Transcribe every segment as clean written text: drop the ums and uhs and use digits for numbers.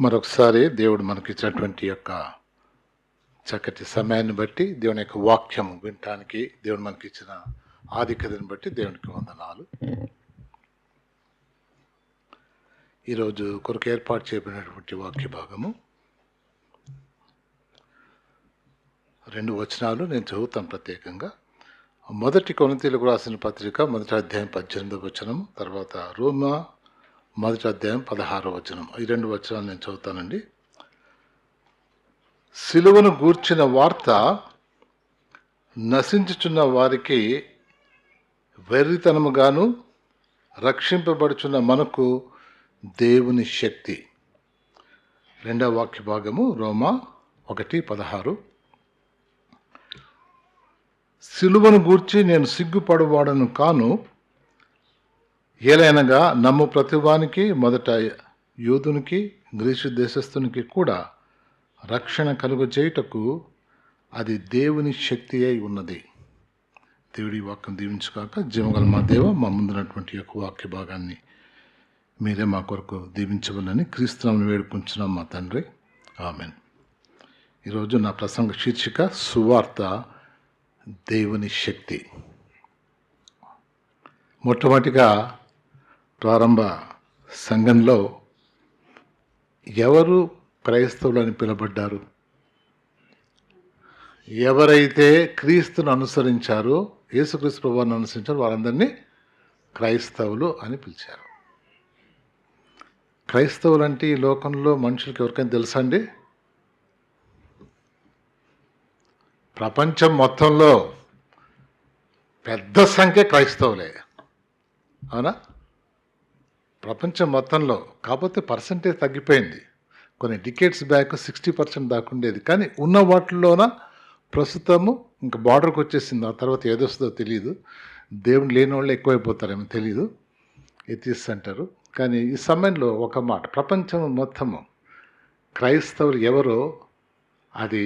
మరొకసారి దేవుడు మనకిచ్చినటువంటి యొక్క చక్కటి సమయాన్ని బట్టి, దేవుని యొక్క వాక్యం వినటానికి దేవుడు మనకిచ్చిన ఆధిక్యతను బట్టి దేవునికి వందనాలు. ఈరోజు కొరకు ఏర్పాటు చేయబడినటువంటి వాక్య భాగము 2 వచనాలు నేను చదువుతాను ప్రత్యేకంగా. 1 కొరింథీయులకు రాసిన పత్రిక 1వ అధ్యాయం 18వ వచనం, తర్వాత రోమా 1వ అధ్యాయం 16వ వచనం. ఈ 2 వచనాలు నేను చదువుతానండి. సిలువను గూర్చిన వార్త నశించుచున్న వారికి వెర్రితనముగాను, రక్షింపబడుచున్న మనకు దేవుని శక్తి. 2వ వాక్య భాగము రోమా 1:16. సిలువను గూర్చి నేను సిగ్గుపడువాడను కాను, ఏలైనగా నమ్ము ప్రతివానికి, మొదట యూదునికి గ్రీసు దేశస్థునికి కూడా రక్షణ కలుగ చేయుటకు అది దేవుని శక్తి అయి ఉన్నది. దేవుడి వాక్యం దీవించుగాక. జీవగల మా దేవ, మా ముందున్నటువంటి యొక్క వాక్య భాగాన్ని మీరే మా కొరకు దీవించవలని క్రీస్తునామమున వేడుకుంటున్నాం మా తండ్రి, ఆమెన్. ఈరోజు నా ప్రసంగ శీర్షిక సువార్త దేవుని శక్తి. మొట్టమొదటిగా ప్రారంభ సంఘంలో ఎవరు క్రైస్తవులని పిలబడ్డారు? ఎవరైతే క్రీస్తును అనుసరించారో, యేసుక్రీస్తు ప్రభువును అనుసరించారో వారందరినీ క్రైస్తవులు అని పిలిచారు. క్రైస్తవులు అంటే ఈ లోకంలో మనుషులకి ఎవరికైనా తెలుసా అండి? ప్రపంచం మొత్తంలో పెద్ద సంఖ్య క్రైస్తవులే, అవునా? ప్రపంచం మొత్తంలో. కాకపోతే పర్సంటేజ్ తగ్గిపోయింది. కొన్ని డికేట్స్ బ్యాక్ 60% దాకా ఉండేది. కానీ ఉన్న వాటిల్లోన ప్రస్తుతము ఇంకా బార్డర్కి వచ్చేసింది. ఆ తర్వాత ఏదొస్తుందో తెలియదు. దేవుడు లేని వాళ్ళు ఎక్కువైపోతారేమో తెలియదు, ఎథియిస్ట్ అంటారు. కానీ ఈ సమయంలో ఒక మాట, ప్రపంచం మొత్తము క్రైస్తవులు ఎవరో అది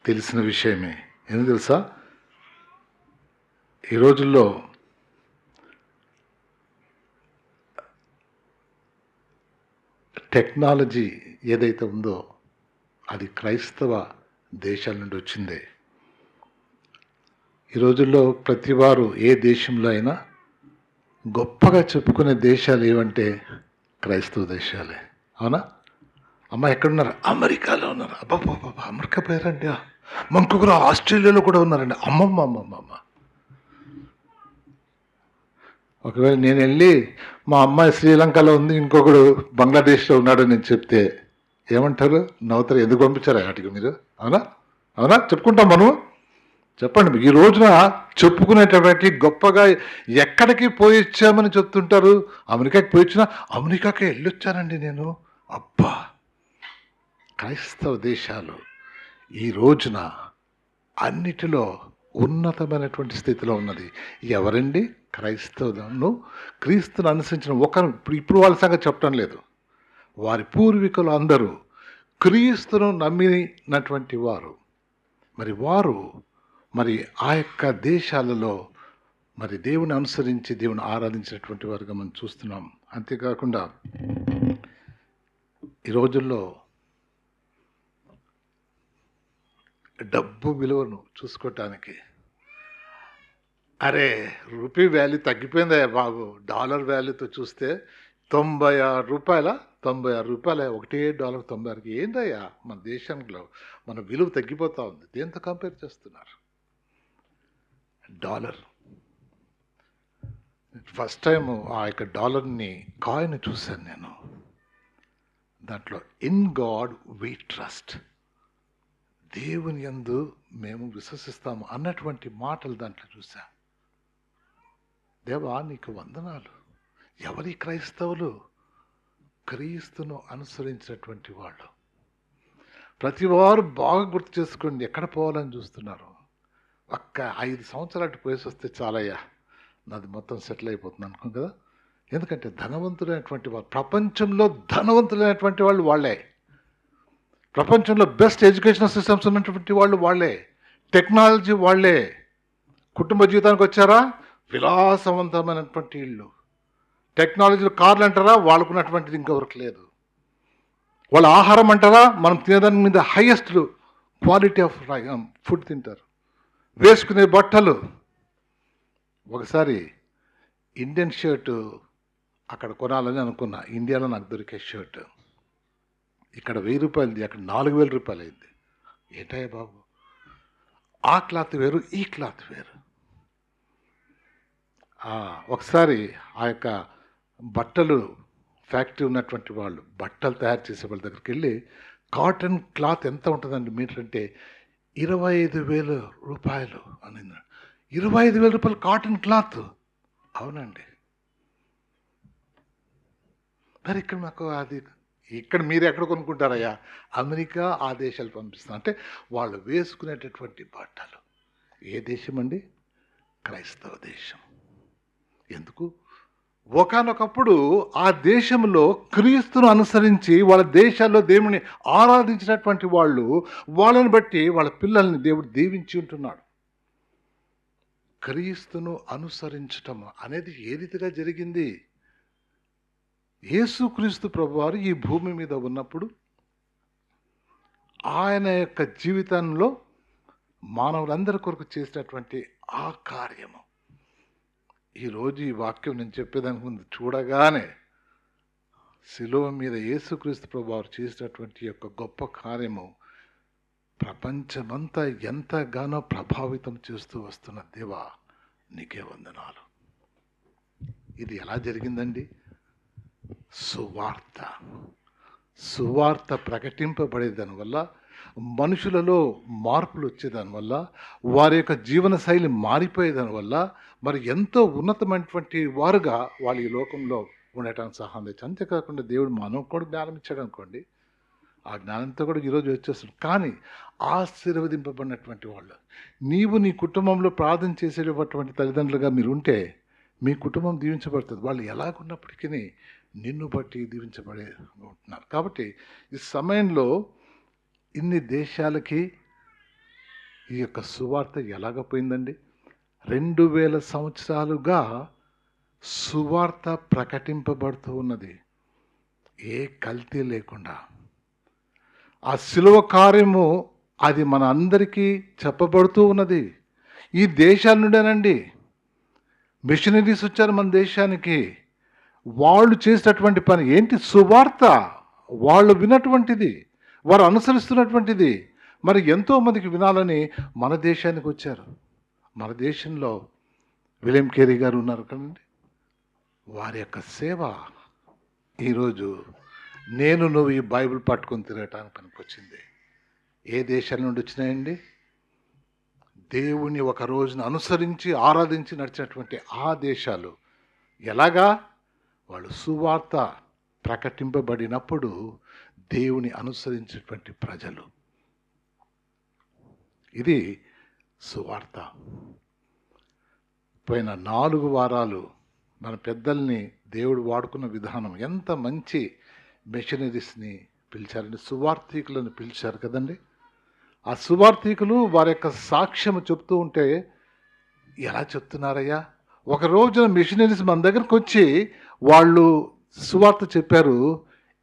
తెలిసిన విషయమే. ఎందుకు తెలుసా? ఈ రోజుల్లో టెక్నాలజీ ఏదైతే ఉందో అది క్రైస్తవ దేశాల నుండి వచ్చిందే. ఈ రోజుల్లో ప్రతివారు ఏ దేశంలో అయినా గొప్పగా చెప్పుకునే దేశాలు ఏవంటే క్రైస్తవ దేశాలే, అవునా? అమ్మ ఎక్కడున్నారు? అమెరికాలో ఉన్నారు. అబ్బాబ్బా, అమెరికా పోయారండి. ఇంకొకరు ఆస్ట్రేలియాలో కూడా ఉన్నారండి. అమ్మమ్మ. ఒకవేళ నేను వెళ్ళి మా అమ్మాయి శ్రీలంకలో ఉంది, ఇంకొకడు బంగ్లాదేశ్లో ఉన్నాడు నేను చెప్తే ఏమంటారు? నవ్వుతారు. ఎందుకు పంపించారా వాటికి మీరు? అవునా చెప్పుకుంటాం మనం. చెప్పండి. ఈ రోజున చెప్పుకునేటటువంటి గొప్పగా ఎక్కడికి పోయి వచ్చామని చెప్తుంటారు. అమెరికాకి పోయి వచ్చినా, అమెరికాకి వెళ్ళొచ్చానండి నేను. అబ్బా, క్రైస్తవ దేశాలు ఈ రోజున అన్నిటిలో ఉన్నతమైనటువంటి స్థితిలో ఉన్నది. ఎవరండి? క్రైస్తవులను, క్రీస్తును అనుసరించిన ఒకరు. ఇప్పుడు వాళ్ళ సంగతి చెప్పడం లేదు. వారి పూర్వీకులు అందరూ క్రీస్తును నమ్మినటువంటి వారు. వారు ఆ యొక్క దేశాలలో దేవుని అనుసరించి దేవుని ఆరాధించినటువంటి వారుగా మనం చూస్తున్నాం. అంతేకాకుండా ఈ రోజుల్లో డబ్బు విలువను చూసుకోవటానికి, అరే రూపీ వాల్యూ తగ్గిపోయిందా బాబు, డాలర్ వాల్యూతో చూస్తే 96 రూపాయల ఒకటే డాలర్ 96. ఏందయ్యా మన దేశంలో మన విలువ తగ్గిపోతూ ఉంది. దేంతో కంపేర్ చేస్తున్నారు? డాలర్. ఫస్ట్ టైం ఆ యొక్క డాలర్ని కాయిన్ చూశాను నేను. దాంట్లో ఇన్ గాడ్ వీ ట్రస్ట్, దేవుని యందు మేము విశ్వసిస్తాము అన్నటువంటి మాటలు దాంట్లో చూసా. దేవా నీకు వందనాలు. ఎవరి క్రైస్తవులు? క్రీస్తును అనుసరించినటువంటి వాళ్ళు. ప్రతి వారు బాగా గుర్తు చేసుకోండి, ఎక్కడ పోవాలని చూస్తున్నారు. ఒక్క 5 సంవత్సరాలు పోయేసి వస్తే చాలయ్యా, నాది మొత్తం సెటిల్ అయిపోతుంది అనుకోం కదా. ఎందుకంటే ధనవంతులైనటువంటి వాళ్ళు, ప్రపంచంలో ధనవంతులైనటువంటి వాళ్ళు వాళ్ళే. ప్రపంచంలో బెస్ట్ ఎడ్యుకేషనల్ సిస్టమ్స్ ఉన్నటువంటి వాళ్ళు వాళ్ళే. టెక్నాలజీ వాళ్ళే. కుటుంబ జీవితానికి వచ్చారా, విలాసవంతమైనటువంటి ఇళ్ళు. టెక్నాలజీలో కార్లు అంటారా, వాళ్ళకున్నటువంటిది ఇంకొకరికి లేదు. వాళ్ళ ఆహారం అంటారా, మనం తినేదాని మీద హైయెస్ట్ క్వాలిటీ ఆఫ్ ఫుడ్ తింటారు. వేసుకునే బట్టలు, ఒకసారి ఇండియన్ షర్టు అక్కడ కొనాలని అనుకున్నా. ఇండియాలో నాకు దొరికే షర్ట్ ఇక్కడ 1000 రూపాయలది, అక్కడ 4000 రూపాయలు అయింది. ఏంటయ్యా బాబు, ఆ క్లాత్ వేరు, ఈ క్లాత్ వేరు. ఒకసారి ఆ యొక్క బట్టలు ఫ్యాక్టరీ ఉన్నటువంటి వాళ్ళు, బట్టలు తయారు చేసే వాళ్ళ దగ్గరికి వెళ్ళి, కాటన్ క్లాత్ ఎంత ఉంటుందండి మీటర్ అంటే 25,000 రూపాయలు అని. 25,000 రూపాయలు కాటన్ క్లాత్. అవునండి. మరి ఇక్కడ మాకు అది, ఇక్కడ మీరు ఎక్కడ కొనుక్కుంటారయ్యా? అమెరికా, ఆ దేశాలు పంపిస్తాం. అంటే వాళ్ళు వేసుకునేటటువంటి బట్టలు ఏ దేశం అండి? క్రైస్తవ దేశం. ఎందుకు? ఒకానొకప్పుడు ఆ దేశంలో క్రీస్తును అనుసరించి వాళ్ళ దేశాల్లో దేవుని ఆరాధించినటువంటి వాళ్ళు, వాళ్ళని బట్టి వాళ్ళ పిల్లల్ని దేవుడు దీవించి ఉంటున్నాడు. క్రీస్తును అనుసరించటం అనేది ఏ రీతిగా జరిగింది? యేసుక్రీస్తు ప్రభువారు ఈ భూమి మీద ఉన్నప్పుడు ఆయన యొక్క జీవితంలో మానవులందరి కొరకు చేసినటువంటి ఆ కార్యము, ఈరోజు ఈ వాక్యం నేను చెప్పేదానికి ముందు చూడగానే శిలువ మీద యేసుక్రీస్తు ప్రభువారు చేసినటువంటి యొక్క గొప్ప కార్యము ప్రపంచమంతా ఎంతగానో ప్రభావితం చేస్తూ వస్తున్న దేవా, నీకే వందనాలు. ఇది ఎలా జరిగిందండి? సువార్త ప్రకటింపబడేదాని వల్ల, మనుషులలో మార్పులు వచ్చేదానివల్ల, వారి యొక్క జీవన శైలి మారిపోయేదాని వల్ల, మరి ఎంతో ఉన్నతమైనటువంటి వారుగా వాళ్ళు ఈ లోకంలో ఉండటానికి సహాయం తెచ్చు. అంతేకాకుండా దేవుడు మానవ కూడా జ్ఞానం ఇచ్చాడు అనుకోండి, ఆ జ్ఞానంతో కూడా ఈరోజు వచ్చేస్తుంది. కానీ ఆశీర్వదింపబడినటువంటి వాళ్ళు, నీవు నీ కుటుంబంలో ప్రార్థన చేసేటటువంటి తల్లిదండ్రులుగా మీరు ఉంటే మీ కుటుంబం దీవించబడుతుంది. వాళ్ళు ఎలాగున్నప్పటికీ నిన్ను బట్టి దీవించబడే ఉంటున్నారు. కాబట్టి ఈ సమయంలో ఇన్ని దేశాలకి ఈ యొక్క సువార్త ఎలాగపోయిందండి? 2000 సంవత్సరాలుగా సువార్త ప్రకటింపబడుతూ ఉన్నది, ఏ కల్తీ లేకుండా. ఆ శిలువ కార్యము అది మన అందరికీ చెప్పబడుతూ ఉన్నది. ఈ దేశాల నుండేనండి మిషనరీస్ వచ్చారు మన దేశానికి. వాళ్ళు చేసినటువంటి పని ఏంటి? సువార్త. వాళ్ళు వినటువంటిది, వారు అనుసరిస్తున్నటువంటిది మరి ఎంతోమందికి వినాలని మన దేశానికి వచ్చారు. మన దేశంలో విలియం కేరీ గారు ఉన్నారు కదండి, వారి యొక్క సేవ ఈరోజు నువ్వు ఈ బైబిల్ పట్టుకొని తిరగటానికి పనికొచ్చింది. ఏ దేశాల నుండి వచ్చినాయండి? దేవుని ఒక రోజున అనుసరించి ఆరాధించి నడిచినటువంటి ఆ దేశాలు. ఎలాగా? వాళ్ళు సువార్త ప్రకటింపబడినప్పుడు దేవుని అనుసరించేటువంటి ప్రజలు. ఇది సువార్త. పోయిన 4 వారాలు మన పెద్దల్ని దేవుడు వాడుకున్న విధానం, ఎంత మంచి మిషనరీస్ని పిలిచారండి, సువార్థికులను పిలిచారు కదండి. ఆ సువార్థికులు వారి యొక్క సాక్ష్యం చెప్తూ ఉంటే, ఎలా చెప్తున్నారయ్యా? ఒక రోజున మిషనరీస్ మన దగ్గరకు వచ్చి వాళ్ళు సువార్త చెప్పారు,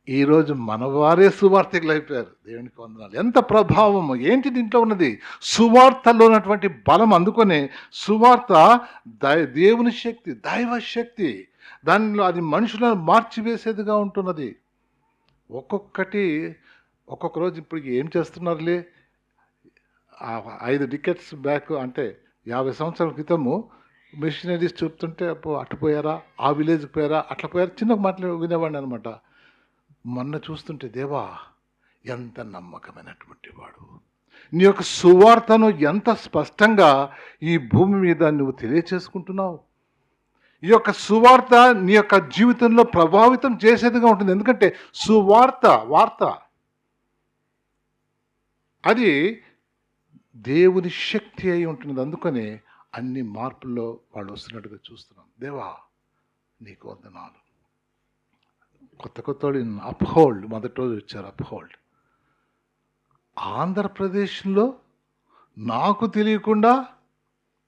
ఈరోజు మన వారే సువార్థికులు అయిపోయారు. దేవునికి వందనాలు. ఎంత ప్రభావము! ఏంటి దీంట్లో ఉన్నది? సువార్తలో ఉన్నటువంటి బలం. అందుకనే సువార్త దేవుని శక్తి, దైవ శక్తి. దానిలో అది మనుషులను మార్చివేసేదిగా ఉంటున్నది. ఒక్కొక్క రోజు ఇప్పుడు ఏం చేస్తున్నారులే, 5 డికెట్స్ బ్యాక్ అంటే 50 సంవత్సరాల క్రితము మిషనరీస్ చెప్తుంటే అటు పోయారా, ఆ విలేజ్కి పోయారా, అట్లా పోయారా, చిన్న మాటలు వినేవాడిని అనమాట. మొన్న చూస్తుంటే, దేవా ఎంత నమ్మకమైనటువంటి వాడు, నీ యొక్క సువార్తను ఎంత స్పష్టంగా ఈ భూమి మీద నువ్వు తెలియచేసుకుంటున్నావు. ఈ యొక్క సువార్త నీ యొక్క జీవితంలో ప్రభావితం చేసేదిగా ఉంటుంది. ఎందుకంటే వార్త అది దేవుని శక్తి అయి ఉంటుంది. అందుకనే అన్ని మార్పుల్లో వాళ్ళు వస్తున్నట్టుగా చూస్తున్నాం. దేవా నీకు వందనాలు. కొత్త వాళ్ళు అప్హోల్డ్, మొదటి రోజు వచ్చారు అప్హోల్డ్. ఆంధ్రప్రదేశ్లో నాకు తెలియకుండా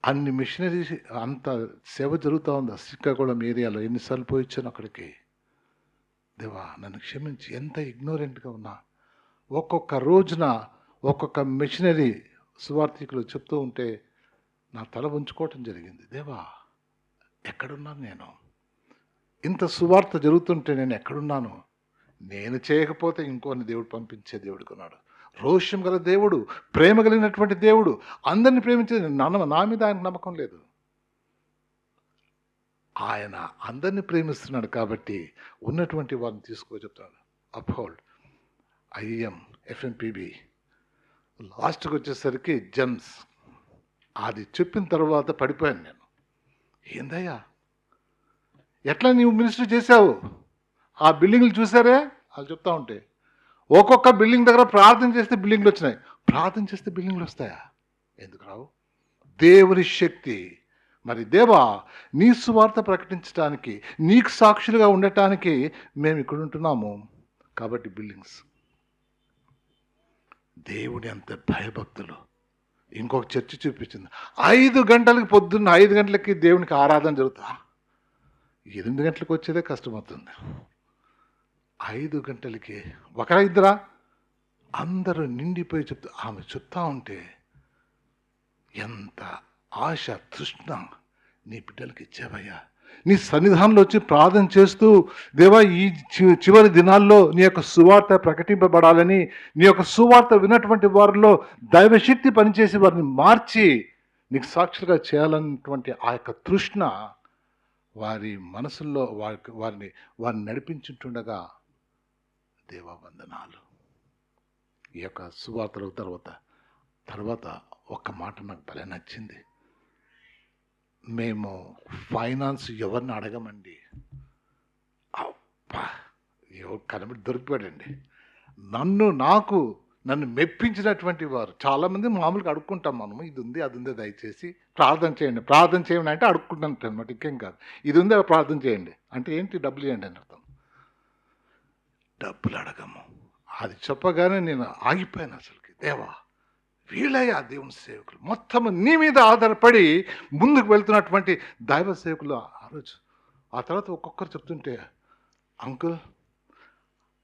అన్ని మిషనరీస్, అంత సేవ జరుగుతూ ఉంది. శ్రీకాకుళం ఏరియాలో ఎన్నిసార్లు పోయి వచ్చాను అక్కడికి. దేవా నన్ను క్షమించి, ఎంత ఇగ్నోరెంట్గా ఉన్నా. ఒక్కొక్క రోజున ఒక్కొక్క మిషనరీ సువార్థికులు చెప్తూ ఉంటే నా తల ఉంచుకోవటం జరిగింది. దేవా ఎక్కడున్నాను నేను? ఇంత సువార్త జరుగుతుంటే నేను ఎక్కడున్నాను? నేను చేయకపోతే ఇంకోని దేవుడు పంపించే దేవుడు కొన్నాడు. రోషం గల దేవుడు, ప్రేమ కలిగినటువంటి దేవుడు, అందరిని ప్రేమించే నా మీద ఆయనకు నమ్మకం లేదు. ఆయన అందరిని ప్రేమిస్తున్నాడు కాబట్టి ఉన్నటువంటి వారిని తీసుకో చెప్తాడు. అప్హోల్డ్ ఐఎం ఎఫ్ఎంపిబి. లాస్ట్కి వచ్చేసరికి జెమ్స్. అది చెప్పిన తర్వాత పడిపోయాను నేను. ఏందయ్యా ఎట్లా నీవు మినిస్టర్ చేశావు? ఆ బిల్డింగ్లు చూసారే వాళ్ళు చెప్తా ఉంటే, ఒక్కొక్క బిల్డింగ్ దగ్గర ప్రార్థన చేస్తే బిల్డింగ్లు వచ్చినాయి. ప్రార్థన చేస్తే బిల్డింగ్లు వస్తాయా? ఎందుకు రావు? దేవుని శక్తి. మరి దేవా నీ సువార్త ప్రకటించడానికి, నీకు సాక్షులుగా ఉండటానికి మేము ఇక్కడ ఉంటున్నాము కాబట్టి బిల్డింగ్స్. దేవుడి అంత భయభక్తులు. ఇంకొక చర్చ చూపించింది. 5 గంటలకి, పొద్దున్న 5 గంటలకి దేవునికి ఆరాధన జరుగుతా. 8 గంటలకు వచ్చేదే కష్టమవుతుంది. 5 గంటలకి ఒకరా ఇద్దరా అందరూ నిండిపోయి ఆమె చెప్తా ఉంటే ఎంత ఆశ, తృష్ణ నీ బిడ్డలకి ఇచ్చావయ్యా. నీ సన్నిధానంలో వచ్చి ప్రార్థన చేస్తూ, దేవా ఈ చివరి దినాల్లో నీ యొక్క సువార్త ప్రకటింపబడాలని, నీ యొక్క సువార్త విన్నటువంటి వారిలో దైవశక్తి పనిచేసి వారిని మార్చి నీకు సాక్షులుగా చేయాలన్నటువంటి ఆ యొక్క తృష్ణ వారి మనసుల్లో వారిని నడిపించుంటుండగా దేవా వందనాలు. ఈ యొక్క సువార్తల తర్వాత ఒక్క మాట నాకు భలే నచ్చింది. మేము ఫైనాన్స్ ఎవరిని అడగమండి. అబ్బా ఎవరు కనబడి దొరికిపోయాడండి. నన్ను మెప్పించినటువంటి వారు చాలామంది. మామూలుగా అడుక్కుంటాం మనము, ఇది ఉంది అది ఉంది దయచేసి ప్రార్థన చేయండి అంటే అడుక్కుంటాను అనమాట, ఇంకేం కాదు. ఇది ఉంది ప్రార్థన చేయండి అంటే ఏంటి? డబ్బులు ఇవ్వండి అని అర్థం. డబ్బులు అడగము. అది చెప్పగానే నేను ఆగిపోయాను అసలుకి. దేవా వీళ్ళయ్యా దేవుని సేవకులు, మొత్తం నీ మీద ఆధారపడి ముందుకు వెళ్తున్నటువంటి దైవ సేవకులు ఆ రోజు. ఆ తర్వాత ఒక్కొక్కరు చెప్తుంటే, అంకుల్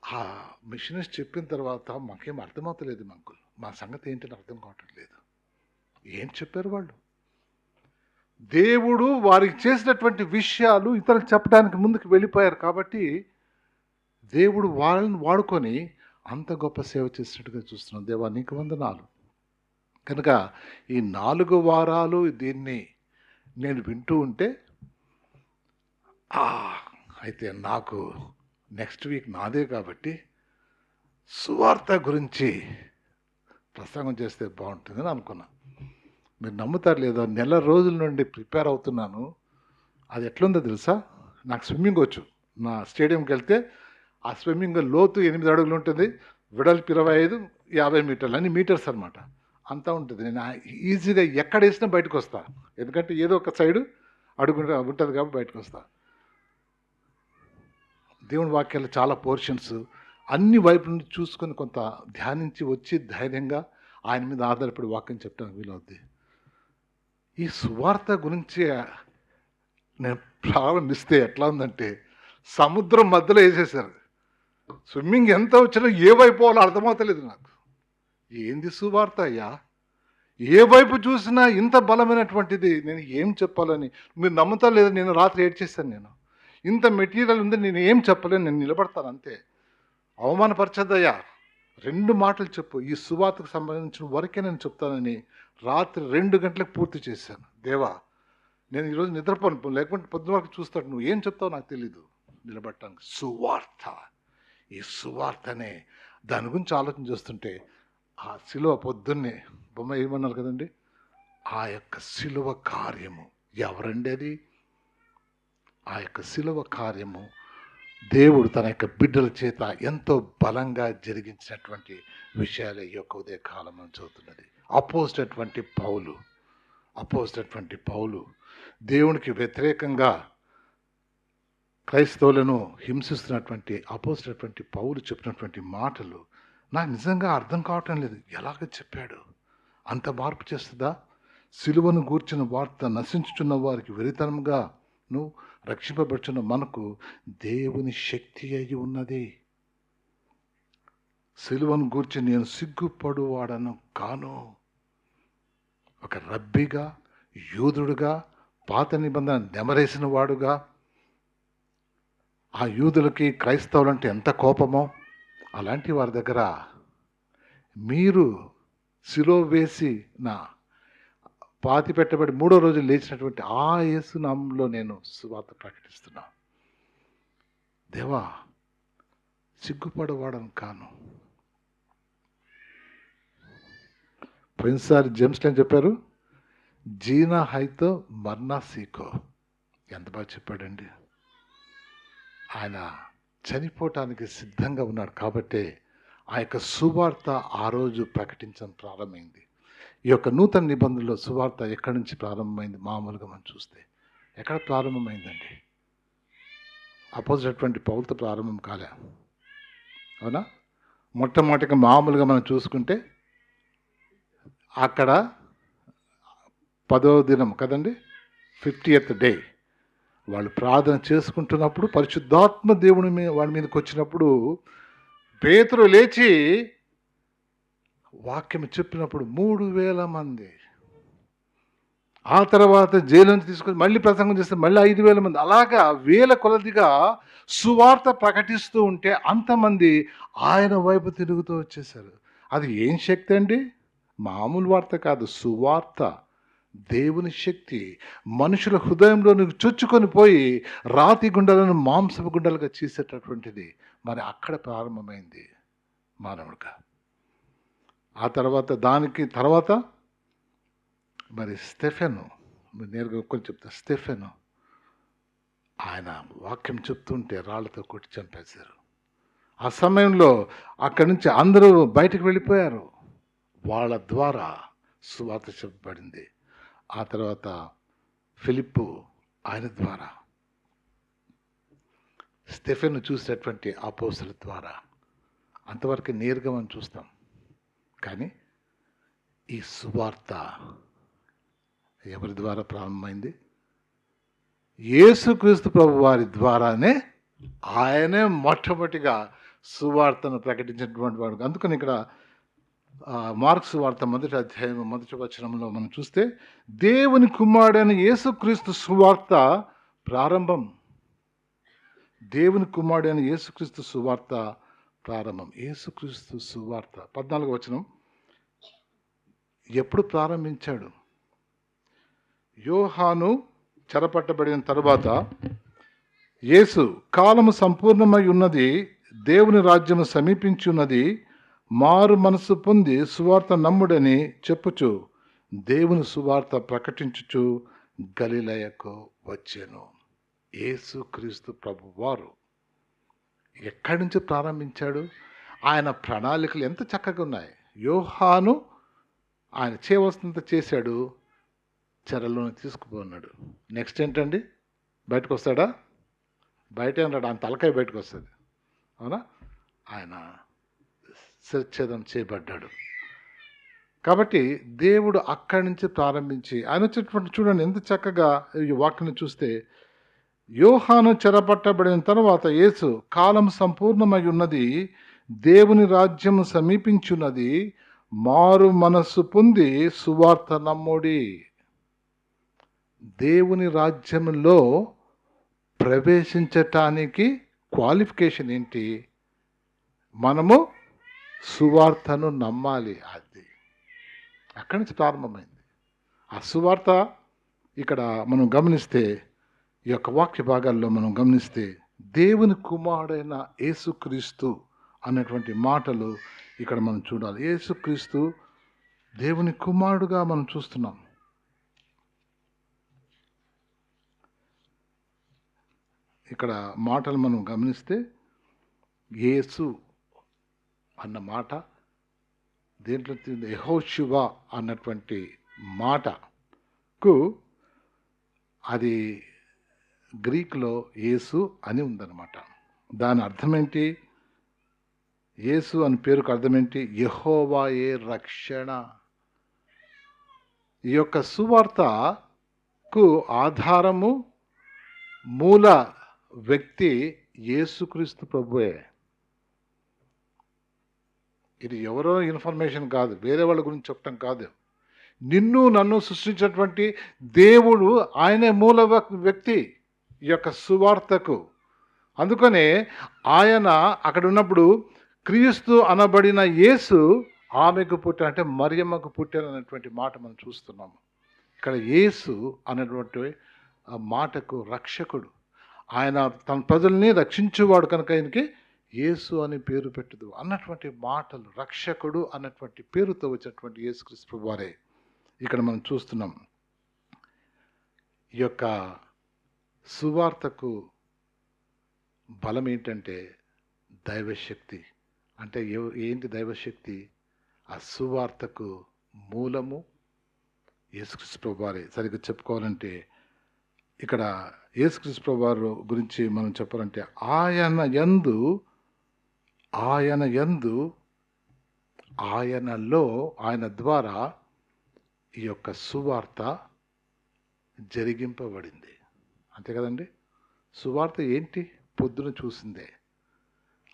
ఆ మిషనరీస్ చెప్పిన తర్వాత మాకేం అర్థమవుతలేదు అంకుల్, మా సంగతి ఏంటని అర్థం కావట్లేదు. ఏం చెప్పారు వాళ్ళు? దేవుడు వారికి చేసినటువంటి విషయాలు ఇతరులకు చెప్పడానికి ముందుకు వెళ్ళిపోయారు కాబట్టి దేవుడు వాళ్ళని వాడుకొని అంత గొప్ప సేవ చేసినట్టుగా చూస్తున్నాం. దేవా నీకు వందనాలు. కనుక ఈ 4 వారాలు దీన్ని నేను వింటూ ఉంటే అయితే నాకు నెక్స్ట్ వీక్ నాదే కాబట్టి సువార్త గురించి ప్రసంగం చేస్తే బాగుంటుందని అనుకున్నా. మీరు నమ్ముతారు లేదో, నెల రోజుల నుండి ప్రిపేర్ అవుతున్నాను. అది ఎట్లుందో తెలుసా? నాకు స్విమ్మింగ్ వచ్చు. నా స్టేడియంకి వెళ్తే ఆ స్విమ్మింగ్ లోతు 8 అడుగులు ఉంటుంది, వెడల్పు 25-50 మీటర్లు, అన్ని మీటర్స్ అనమాట. అంతా ఉంటుంది. నేను ఈజీగా ఎక్కడ వేసినా బయటకు వస్తా, ఎందుకంటే ఏదో ఒక సైడు అడుగు ఉంటుంది కాబట్టి బయటకు వస్తా. దేవుని వాక్యాలు చాలా పోర్షన్స్ అన్ని వైపుల నుంచి చూసుకొని కొంత ధ్యానించి వచ్చి ధైర్యంగా ఆయన మీద ఆధారపడి వాక్యం చెప్పడానికి వీలవుద్ది. ఈ సువార్త గురించి నేను ప్రారంభిస్తే ఎట్లా ఉందంటే, సముద్రం మధ్యలో వేసేసారు. స్విమ్మింగ్ ఎంత వచ్చినా ఏ వైపు పోవాలో అర్థమవుతలేదు నాకు. ఏంది సువార్త అయ్యా? ఏ వైపు చూసినా ఇంత బలమైనటువంటిది. నేను ఏం చెప్పాలని మీరు నమ్ముతా లేదా? నేను రాత్రి ఏడ్చేశాను. నేను ఇంత మెటీరియల్ ఉంది, నేను ఏం చెప్పలేను, నేను నిలబడతాను అంతే. అవమానపరచద్దయ్యా, 2 మాటలు చెప్పు, ఈ సువార్తకు సంబంధించిన వరకే నేను చెప్తానని రాత్రి 2 గంటలకు పూర్తి చేశాను. దేవా నేను ఈరోజు నిద్రపోను, లేకుంటే పొద్దున వరకు చూస్తాడు, నువ్వు ఏం చెప్తావు నాకు తెలీదు. నిలబడటానికి సువార్త, ఈ సువార్తనే దాని గురించి ఆలోచన చేస్తుంటే ఆ శిలువ పొద్దున్నే బొమ్మ ఏమన్నారు కదండి, ఆ యొక్క శిలువ కార్యము ఎవరండి అది? ఆ యొక్క శిలువ కార్యము దేవుడు తన యొక్క బిడ్డల చేత ఎంతో బలంగా జరిగించినటువంటి విషయాలు ఈ యొక్క ఉదయ కాలం అని చదువుతున్నది. అపోజిటటువంటి పౌలు దేవునికి వ్యతిరేకంగా క్రైస్తవులను హింసిస్తున్నటువంటి అపోజిటటువంటి పౌలు చెప్పినటువంటి మాటలు నాకు నిజంగా అర్థం కావటం లేదు. ఎలాగ చెప్పాడు? అంత మార్పు చేస్తుందా? సిలువను గూర్చిన వార్త నశించుచున్న వారికి వెరితనంగాను, రక్షింపబడుచున్న మనకు దేవుని శక్తి అయి ఉన్నది. సిలువను గూర్చి నేను సిగ్గుపడువాడను కాను. ఒక రబ్బీగా, యూదుడుగా, పాత నిబంధన నెమరేసిన వాడుగా, ఆ యూదులకి క్రైస్తవులంటే ఎంత కోపమో, అలాంటి వారి దగ్గర మీరు సిలువ వేసి నా పాతి పెట్టబడి 3వ రోజు లేచినటువంటి ఆ యేసు నామంలో నేను సువార్త ప్రకటిస్తున్నా. దేవా, సిగ్గుపడవాడను కాను. పోయినసారి జేమ్స్ ఏం చెప్పారు? జీనా హైతో మర్నా సీకో. ఎంత బాగా చెప్పాడండి. ఆయన చనిపోవటానికి సిద్ధంగా ఉన్నాడు కాబట్టే ఆ యొక్క సువార్త ఆ రోజు ప్రకటించడం ప్రారంభమైంది. ఈ యొక్క నూతన నిబంధనలో సువార్త ఎక్కడి నుంచి ప్రారంభమైంది? మామూలుగా మనం చూస్తే ఎక్కడ ప్రారంభమైందండి? అపోజిట్ పౌలతో ప్రారంభం కాలే, అవునా? మొట్టమొదటిగా మామూలుగా మనం చూసుకుంటే అక్కడ 10వ దినం కదండి, 50th డే వాళ్ళు ప్రార్థన చేసుకుంటున్నప్పుడు పరిశుద్ధాత్మ దేవుని వాళ్ళ మీదకి వచ్చినప్పుడు పేతురు లేచి వాక్యం చెప్పినప్పుడు 3,000 మంది, ఆ తర్వాత జైలు నుంచి తీసుకొని మళ్ళీ ప్రసంగం చేస్తే మళ్ళీ 5,000 మంది, అలాగా వేల కొలదిగా సువార్త ప్రకటిస్తూ ఉంటే అంతమంది ఆయన వైపు తిరుగుతూ వచ్చేసారు. అది ఏం శక్తి అండి? మామూలు వార్త కాదు, సువార్త. దేవుని శక్తి మనుషుల హృదయంలోనికి చొచ్చుకొని పోయి రాతి గుండెలను మాంసపు గుండెలుగా చేసేటటువంటిది. మరి అక్కడ ప్రారంభమైంది మానవుడిగా. ఆ తర్వాత దానికి తర్వాత మరి స్టెఫెను, నేరుగా కొంచెం చెప్తా. స్టెఫెను ఆయన వాక్యం చెప్తుంటే రాళ్లతో కొట్టి చంపేశారు. ఆ సమయంలో అక్కడి నుంచి అందరూ బయటకు వెళ్ళిపోయారు. వాళ్ళ ద్వారా సువార్త చెప్పబడింది. ఆ తర్వాత ఫిలిప్పు, ఆయన ద్వారా, స్టెఫెను చూసినటువంటి అపోస్తలుల ద్వారా, అంతవరకు నేరుగా మనం చూస్తాం. కానీ ఈ సువార్త ఎవరి ద్వారా ప్రారంభమైంది? యేసుక్రీస్తు ప్రభు వారి ద్వారానే. ఆయనే మొట్టమొదటిగా సువార్తను ప్రకటించినటువంటి వాడు. అందుకని ఇక్కడ మార్క్స్ వార్త 1వ అధ్యాయం 1వ వచనంలో మనం చూస్తే దేవుని కుమారుడైన యేసుక్రీస్తు సువార్త ప్రారంభం. దేవుని కుమారుడైన యేసుక్రీస్తు సువార్త ప్రారంభం. యేసుక్రీస్తు సువార్త 14వ వచనం ఎప్పుడు ప్రారంభించాడు? యోహాను చెరపట్టబడిన తరువాత యేసు, కాలము సంపూర్ణమై ఉన్నది, దేవుని రాజ్యము సమీపించి ఉన్నది, మారు మనసు పొంది సువార్త నమ్ముడని చెప్పుచు దేవుని సువార్త ప్రకటించుచు గలిలయకు వచ్చాను. యేసుక్రీస్తు ప్రభువారు ఎక్కడి నుంచి ప్రారంభించాడు? ఆయన ప్రణాళికలు ఎంత చక్కగా ఉన్నాయి. యోహాను ఆయన చేయవలసినంత చేశాడు, చెరలోనే తీసుకుపోన్నాడు. నెక్స్ట్ ఏంటండి? బయటకు వస్తాడా? బయటే ఉన్నాడు, ఆయన తలకాయ బయటకు వస్తుంది, అవునా? ఆయన శిరచ్ఛేదం చేయబడ్డాడు. కాబట్టి దేవుడు అక్కడి నుంచి ప్రారంభించి ఆయన వచ్చేటువంటి, చూడండి ఎంత చక్కగా ఈ వాక్యం చూస్తే, యోహాను చెరపట్టబడిన తర్వాత యేసు, కాలం సంపూర్ణమై ఉన్నది, దేవుని రాజ్యము సమీపించున్నది, మారు మనస్సు పొంది సువార్త నమ్ముడి. దేవుని రాజ్యంలో ప్రవేశించటానికి క్వాలిఫికేషన్ ఏంటి? మనము సువార్తను నమ్మాలి. అది అక్కడి నుంచి ప్రారంభమైంది. ఆ సువార్త ఇక్కడ మనం గమనిస్తే, ఈ యొక్క వాక్య భాగాల్లో మనం గమనిస్తే, దేవుని కుమారుడైన యేసుక్రీస్తు అన్నటువంటి మాటలు ఇక్కడ మనం చూడాలి. యేసుక్రీస్తు దేవుని కుమారుడుగా మనం చూస్తున్నాం. ఇక్కడ మాటలు మనం గమనిస్తే, యేసు అన్న మాట దేంట్లో యెహోషువ అన్నటువంటి మాటకు అది గ్రీక్లో యేసు అని ఉందన్నమాట. దాని అర్థం ఏంటి? యేసు అని పేరుకు అర్థం ఏంటి? యెహోవాయే రక్షణ. ఈ యొక్క సువార్తకు ఆధారము మూల వ్యక్తి యేసుక్రీస్తు ప్రభువే. ఇది ఎవరో ఇన్ఫర్మేషన్ కాదు, వేరే వాళ్ళ గురించి చెప్పటం కాదు. నిన్ను నన్ను సృష్టించినటువంటి దేవుడు ఆయనే మూల వ్యక్తి ఈ యొక్క సువార్తకు. అందుకనే ఆయన అక్కడ ఉన్నప్పుడు క్రీస్తు అనబడిన యేసు ఆమెకు పుట్టాడు, అంటే మరియమ్మకు పుట్టాడు అనేటువంటి మాట మనం చూస్తున్నాము. ఇక్కడ యేసు అనేటువంటి ఆ మాటకు రక్షకుడు, ఆయన తన ప్రజల్ని రక్షించేవాడు కనుక ఆయనకి యేసు అని పేరు పెట్టదు అన్నటువంటి మాటలు, రక్షకుడు అన్నటువంటి పేరుతో వచ్చినటువంటి యేసుక్రీస్తు ప్రభువారే ఇక్కడ మనం చూస్తున్నాం. ఈ యొక్క సువార్తకు బలం ఏంటంటే దైవశక్తి. అంటే ఏంటి దైవశక్తి? ఆ సువార్తకు మూలము యేసుక్రీస్తు ప్రభువారే. సరిగ్గా చెప్పుకోవాలంటే ఇక్కడ యేసుక్రీస్తు ప్రభువారు గురించి మనం చెప్పాలంటే ఆయనలో ఆయన ద్వారా ఈ యొక్క సువార్త జరిగింపబడింది. అంతే కదండి. సువార్త ఏంటి? పొద్దున చూసిందే.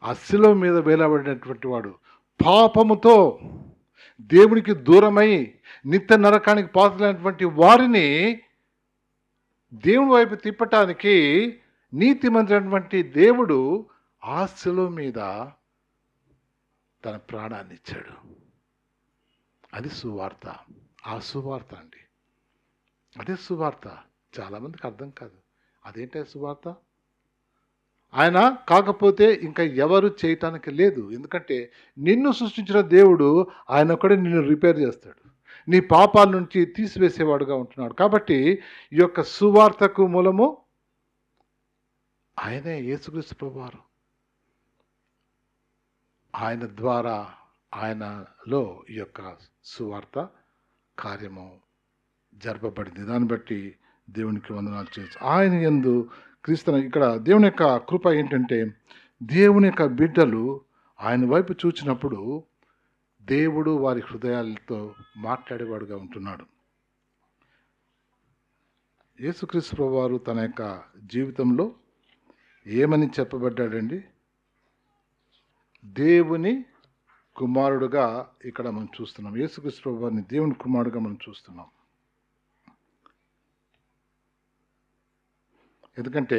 ఆ శిలువ మీద వేలాబడినటువంటి వాడు పాపముతో దేవునికి దూరమై నిత్య నరకానికి పాత్రలైనటువంటి వారిని దేవుని వైపు తిప్పటానికి నీతిమంతుడైనటువంటి దేవుడు ఆ శిలువ మీద తన ప్రాణాన్ని ఇచ్చాడు. అది సువార్త. ఆ సువార్త అండి, అదే సువార్త. చాలామందికి అర్థం కాదు. అదేంటి సువార్త? ఆయన కాకపోతే ఇంకా ఎవరు చేయటానికి లేదు. ఎందుకంటే నిన్ను సృష్టించిన దేవుడు ఆయన ఒక్కడే నిన్ను రిపేర్ చేస్తాడు, నీ పాపాల నుంచి తీసివేసేవాడుగా ఉంటున్నాడు. కాబట్టి ఈ యొక్క సువార్తకు మూలము ఆయనే, యేసుక్రీస్తు ప్రభువారు. ఆయన ద్వారా, ఆయనలో ఈ యొక్క సువార్త కార్యము జరపబడింది. దాన్ని బట్టి దేవునికి వందనాలు చేయొచ్చు. ఆయన యందు క్రీస్తు. ఇక్కడ దేవుని యొక్క కృప ఏంటంటే దేవుని యొక్క బిడ్డలు ఆయన వైపు చూచినప్పుడు దేవుడు వారి హృదయాలతో మాట్లాడేవాడుగా ఉంటున్నాడు. యేసుక్రీస్తు ప్రభువారు తన యొక్క జీవితంలో ఏమని చెప్పబడ్డాడండి? దేవుని కుమారుడుగా ఇక్కడ మనం చూస్తున్నాం. యేసుక్రీస్తు ప్రభువారిని దేవుని కుమారుడుగా మనం చూస్తున్నాం. ఎందుకంటే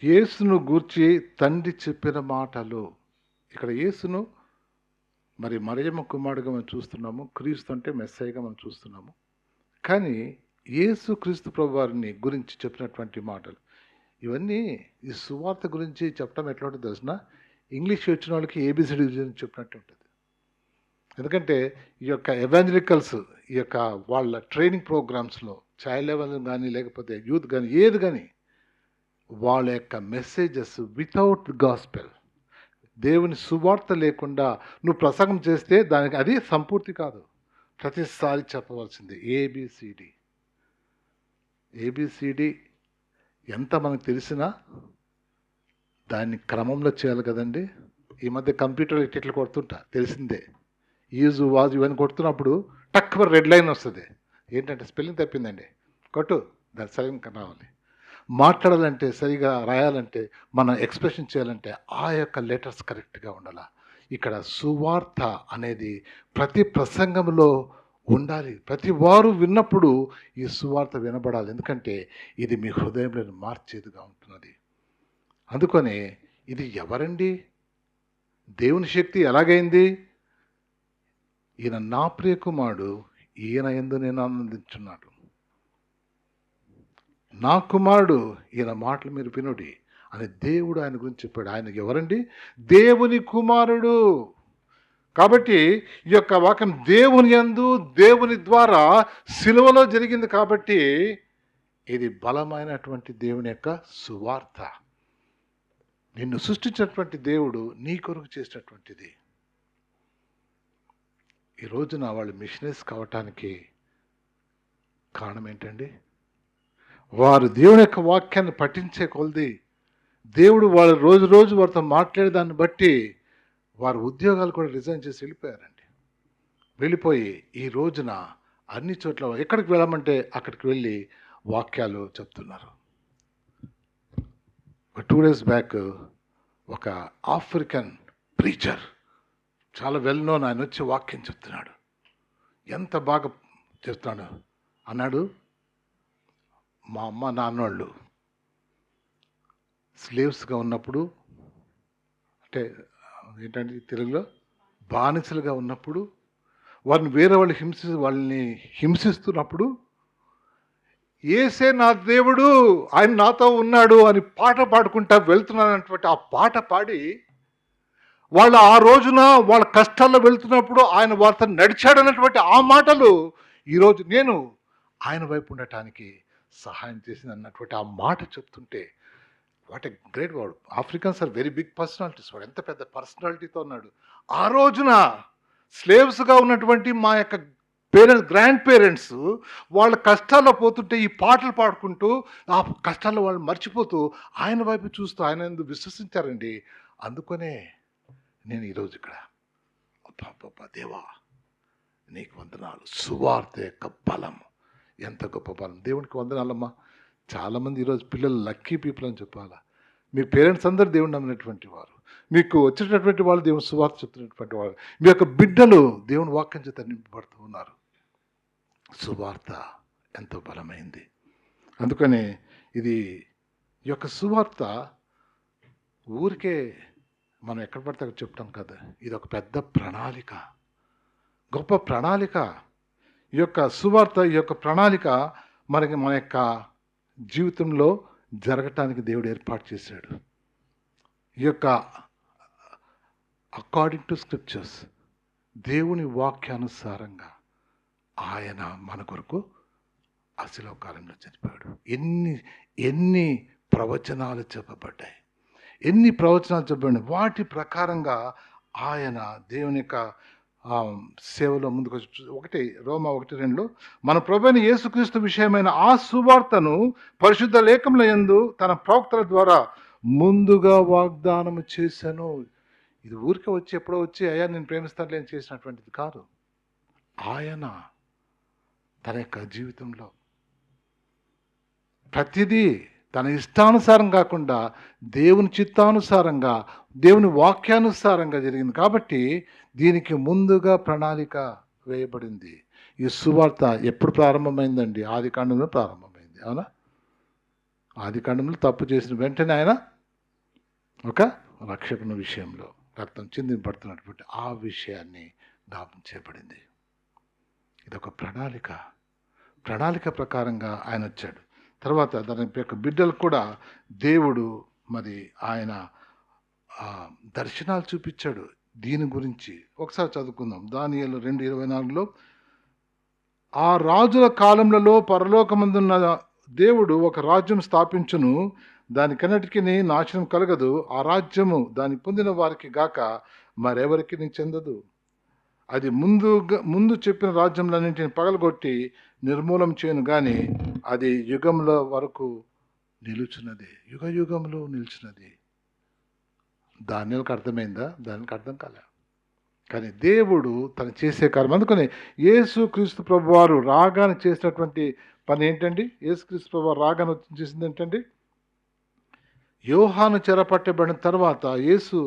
యేసును గూర్చి తండ్రి చెప్పిన మాటలు. ఇక్కడ యేసును మరి మరియమ్మ కుమారుడుగా మనం చూస్తున్నాము, క్రీస్తు అంటే మెస్సయ్యగా మనం చూస్తున్నాము. కానీ యేసు క్రీస్తు ప్రభువారిని గురించి చెప్పినటువంటి మాటలు ఇవన్నీ ఈ సువార్త గురించి చెప్పడం ఎట్లా ఉంటుంది తెలిసిన? ఇంగ్లీష్ వచ్చిన వాళ్ళకి ఏబిసిడి గురించి చెప్పినట్టు ఉంటుంది. ఎందుకంటే ఈ యొక్క ఎవాంజలికల్స్ ఈ యొక్క వాళ్ళ ట్రైనింగ్ ప్రోగ్రామ్స్లో చైల్డ్ లెవెల్ కానీ లేకపోతే యూత్ కానీ ఏది కానీ వాళ్ళ యొక్క మెసేజెస్ వితౌట్ గాస్పెల్, దేవుని సువార్త లేకుండా నువ్వు ప్రసంగం చేస్తే దానికి అది సంపూర్తి కాదు. ప్రతిసారి చెప్పవలసింది ఏబిసిడి ఎంత మనకు తెలిసినా దాన్ని క్రమంలో చేయాలి కదండి. ఈ మధ్య కంప్యూటర్లో ఇట్లా కొడుతుంటా తెలిసిందే, యూజ్ వాజ్ ఇవన్నీ కొడుతున్నప్పుడు టక్ రెడ్ లైన్ వస్తుంది. ఏంటంటే స్పెల్లింగ్ తప్పిందండి, కొట్టు, దాని సరిగ్గా రావాలి. మాట్లాడాలంటే సరిగా రాయాలంటే మనం ఎక్స్ప్రెషన్ చేయాలంటే ఆ యొక్క లెటర్స్ కరెక్ట్గా ఉండాలి. ఇక్కడ సువార్త అనేది ప్రతి ప్రసంగంలో ఉండాలి. ప్రతి వారు విన్నప్పుడు ఈ సువార్త వినబడాలి. ఎందుకంటే ఇది మీ హృదయంలో మార్చేదిగా ఉంటున్నది. అందుకనే ఇది ఎవరండి? దేవుని శక్తి ఎలాగైంది? ఈయన నా ప్రియ కుమారుడు, ఈయన యందు నేను ఆనందించున్నాడు. నా కుమారుడు, ఈయన మాటలు మీరు వినుడి అని దేవుడు ఆయన గురించి చెప్పాడు. ఆయన ఎవరండి? దేవుని కుమారుడు. కాబట్టి ఈ యొక్క వాక్యం దేవుని యందు దేవుని ద్వారా సిలువలో జరిగింది. కాబట్టి ఇది బలమైనటువంటి దేవుని యొక్క సువార్త. నిన్ను సృష్టించినటువంటి దేవుడు నీ కొరకు చేసినటువంటిది. ఈ రోజున వాళ్ళు మిషనరీస్ కావటానికి కారణం ఏంటండి? వారు దేవుని యొక్క వాక్యాన్ని పఠించే కొలది దేవుడు వాళ్ళు రోజు రోజు వారితో మాట్లాడే దాన్ని బట్టి వారు ఉద్యోగాలు కూడా రిజైన్ చేసి వెళ్ళిపోయారండి. వెళ్ళిపోయి ఈ రోజున అన్ని చోట్ల ఎక్కడికి వెళ్ళమంటే అక్కడికి వెళ్ళి వాక్యాలు చెప్తున్నారు. ఒక 2 days బ్యాక్ ఒక ఆఫ్రికన్ ప్రీచర్, చాలా వెల్ నోన్, ఆయన వచ్చి వాక్యం చెప్తున్నాడు. ఎంత బాగా చెప్తున్నాడు అన్నాడు. మా అమ్మ నాన్నోళ్ళు స్లేవ్స్గా ఉన్నప్పుడు, అంటే ఏంటంటే తెలుగులో బానిసలుగా ఉన్నప్పుడు, వారిని వేరే వాళ్ళని హింసిస్తున్నప్పుడు, యేసే నా దేవుడు, ఆయన నాతో ఉన్నాడు అని పాట పాడుకుంటా వెళ్తున్నానటువంటి ఆ పాట పాడి, వాళ్ళు ఆ రోజున వాళ్ళ కష్టాల్లో వెళ్తున్నప్పుడు ఆయన వారితో నడిచాడన్నటువంటి ఆ మాటలు ఈరోజు నేను ఆయన వైపు ఉండటానికి సహాయం చేసింది అన్నటువంటి ఆ మాట చెప్తుంటే, what a great word. Africans are very big personalities. వాడు ఎంత పెద్ద పర్సనాలిటీతో ఉన్నాడు. ఆ రోజున స్లేవ్స్గా ఉన్నటువంటి మా యొక్క గ్రాండ్ పేరెంట్స్ వాళ్ళ కష్టాల్లో పోతుంటే ఈ పాటలు పాడుకుంటూ ఆ కష్టాల్లో వాళ్ళు మర్చిపోతూ ఆయన వైపు చూస్తూ ఆయన ఎందుకు విశ్వసించారండి. అందుకనే నేను ఈరోజు ఇక్కడ, అబ్బా దేవా నీకు వందనాలు. సువార్త యొక్క బలం ఎంత గొప్ప బలం. దేవునికి వందనాలమ్మా. చాలామంది ఈరోజు పిల్లలు లక్కీ పీపుల్ అని చెప్పాలా. మీ పేరెంట్స్ అందరూ దేవుని నమ్మినటువంటి వారు, మీకు వచ్చేటటువంటి వాళ్ళు దేవుని సువార్త చెప్తున్నటువంటి వారు, మీ యొక్క బిడ్డలు దేవుని వాక్యం చేత నింపబడుతూ ఉన్నారు. సువార్త ఎంతో బలమైంది. అందుకని ఈ యొక్క సువార్త ఊరికే మనం ఎక్కడ పడితే అక్కడ చెప్తాం కదా. ఇది ఒక పెద్ద ప్రణాళిక, గొప్ప ప్రణాళిక. ఈ యొక్క సువార్త, ఈ యొక్క ప్రణాళిక మన యొక్క జీవితంలో జరగటానికి దేవుడు ఏర్పాటు చేశాడు. ఈ యొక్క అకార్డింగ్ టు స్క్రిప్చర్స్, దేవుని వాక్యానుసారంగా ఆయన మన కొరకు ఆ శిలువ కాలంలో చనిపోయాడు. ఎన్ని ప్రవచనాలు చెప్పబడ్డాయి, ఎన్ని ప్రవచనాలు చెప్పబడినాయి. వాటి ప్రకారంగా ఆయన దేవుని యొక్క సేవలో ముందుకు వచ్చి, రోమా 1:2 మన ప్రభువైన యేసుక్రీస్తు విషయమైన ఆ సువార్తను పరిశుద్ధ లేఖముల యందు తన ప్రవక్తల ద్వారా ముందుగా వాగ్దానం చేశాను. ఇది ఊరికే వచ్చి ఎప్పుడో వచ్చి అయ్యా నేను ప్రేమిస్తానులే అని చేసినటువంటిది కాదు. ఆయన తన యొక్క జీవితంలో ప్రతిదీ తన ఇష్టానుసారం కాకుండా దేవుని చిత్తానుసారంగా, దేవుని వాక్యానుసారంగా జరిగింది. కాబట్టి దీనికి ముందుగా ప్రణాళిక వేయబడింది. ఈ సువార్త ఎప్పుడు ప్రారంభమైందండి? ఆదికాండంలో ప్రారంభమైంది. అవునా? ఆదికాండంలో తప్పు చేసిన వెంటనే ఆయన ఒక రక్షకుని విషయంలో రక్తం చిందింపడుతున్నటువంటి ఆ విషయాన్ని జ్ఞాపకం చేయబడింది. ఇదొక ప్రణాళిక ప్రకారంగా ఆయన వచ్చాడు. తర్వాత దాని యొక్క బిడ్డలు కూడా దేవుడు మరి ఆయన దర్శనాలు చూపించాడు దీని గురించి. ఒకసారి చదువుకుందాం. దానియేలు 2:24 ఆ రాజుల కాలములలో పరలోకమందున్న దేవుడు ఒక రాజ్యం స్థాపించును, దానికన్నిటికీ నాశనం కలగదు. ఆ రాజ్యము దాన్ని పొందిన వారికి గాక మరెవరికి చెందదు. అది ముందు చెప్పిన రాజ్యములన్నింటిని పగలగొట్టి నిర్మూలం చేయను కానీ అది యుగముల వరకు నిలుచున్నది, యుగంలో నిలిచినది. దానికి అర్థమైందా? దానికి అర్థం కాలే. కానీ దేవుడు తను చేసే కార్యం. అందుకని యేసుక్రీస్తు ప్రభువారు రాగానే చేసినటువంటి పని ఏంటండి? యేసుక్రీస్తు ప్రభువారు రాగానే చేసింది ఏంటండి? యోహాను చెరపట్టబడిన తర్వాత యేసు